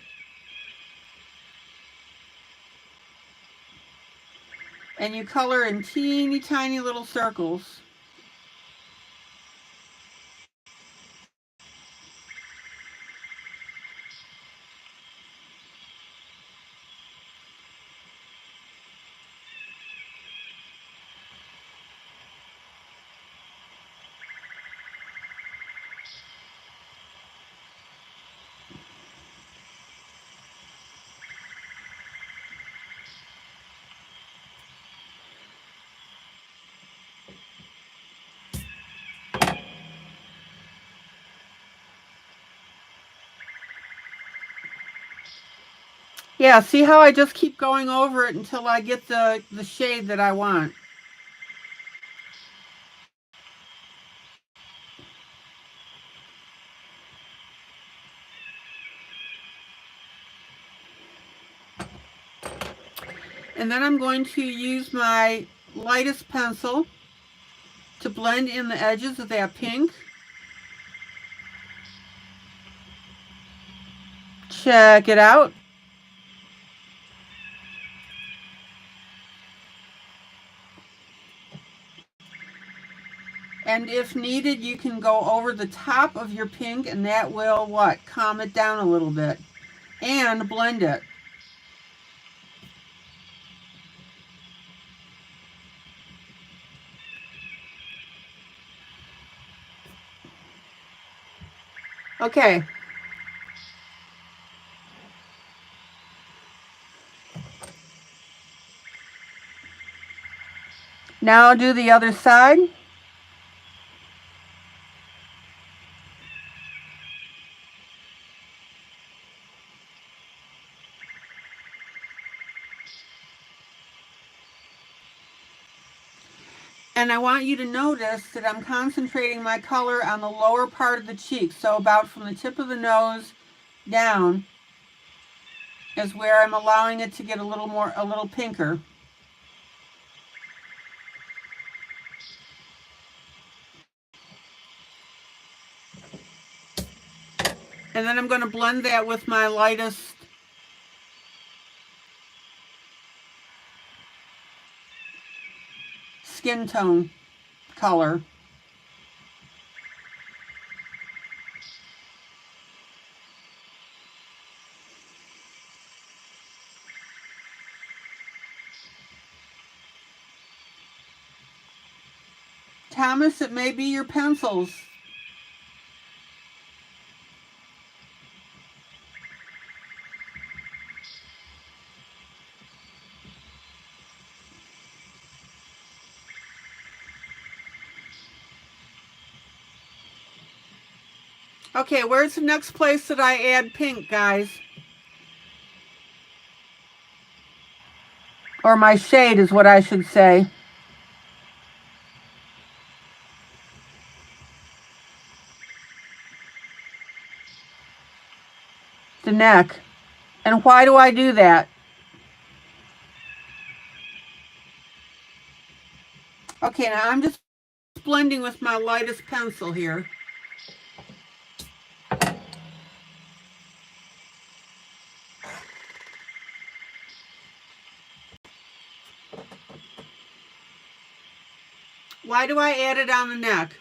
And you color in teeny tiny little circles. Yeah, see how I just keep going over it until I get the shade that I want. And then I'm going to use my lightest pencil to blend in the edges of that pink. Check it out. And if needed, you can go over the top of your pink, and that will what? Calm it down a little bit and blend it. Okay. Now I'll do the other side. And I want you to notice that I'm concentrating my color on the lower part of the cheek. So about from the tip of the nose down is where I'm allowing it to get a little pinker. And then I'm going to blend that with my lightest skin tone color. Thomas, it may be your pencils. Okay, where's the next place that I add pink, guys? Or my shade is what I should say. The neck. And why do I do that? Okay, now I'm just blending with my lightest pencil here. Why do I add it on the neck?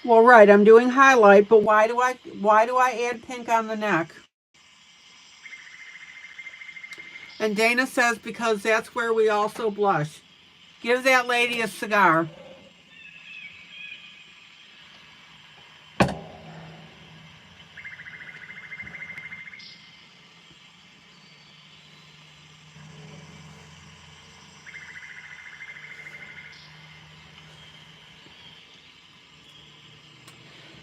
Well, right, I'm doing highlight, but why do I add pink on the neck? And Dana says because that's where we also blush. Give that lady a cigar.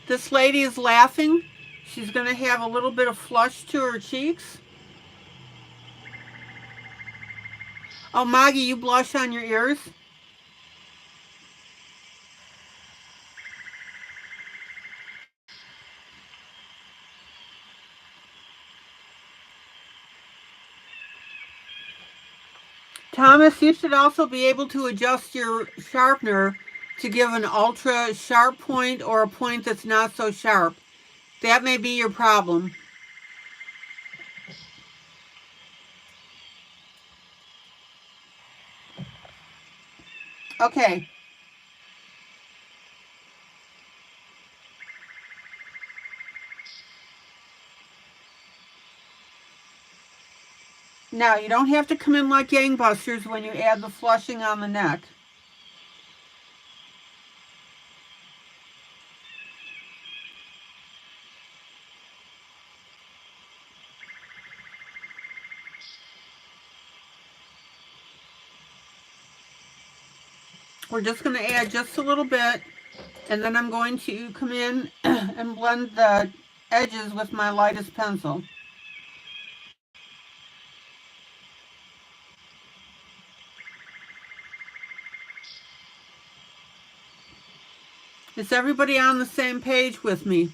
This lady is laughing. She's going to have a little bit of flush to her cheeks. Oh, Maggie, you blush on your ears? Thomas, you should also be able to adjust your sharpener to give an ultra sharp point or a point that's not so sharp. That may be your problem. Okay. Now, you don't have to come in like gangbusters when you add the flushing on the neck. We're just going to add just a little bit, and then I'm going to come in and blend the edges with my lightest pencil. Is everybody on the same page with me?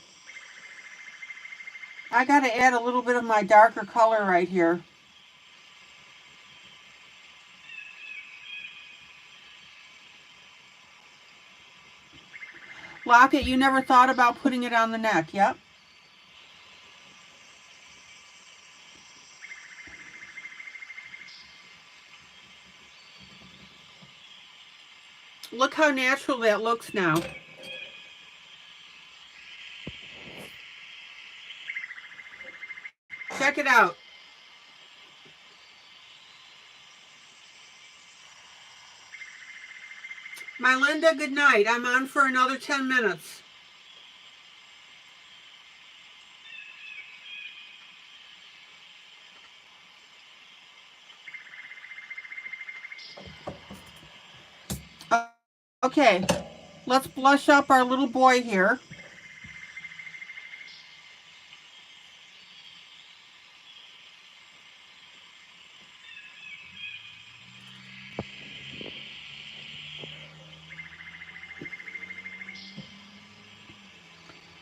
I got to add a little bit of my darker color right here. Locket, you never thought about putting it on the neck, yep. Look how natural that looks now. Check it out. My Linda, good night. I'm on for another 10 minutes. Okay, let's blush up our little boy here.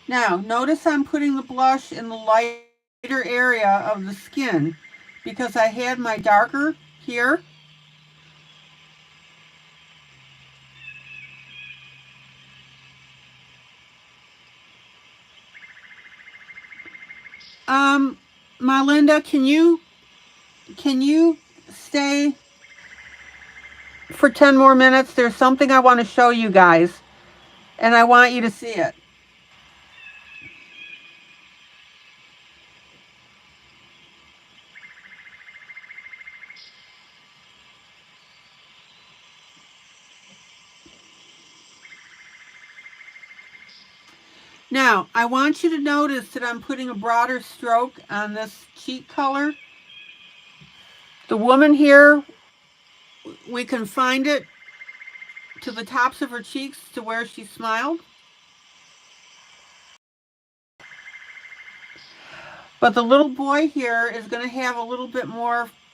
Now, notice I'm putting the blush in the lighter area of the skin because I had my darker here. My Linda, can you stay for 10 more minutes? There's something I want to show you guys, and I want you to see it. Now, I want you to notice that I'm putting a broader stroke on this cheek color. The woman here, we can find it to the tops of her cheeks to where she smiled. But the little boy here is going to have a little bit more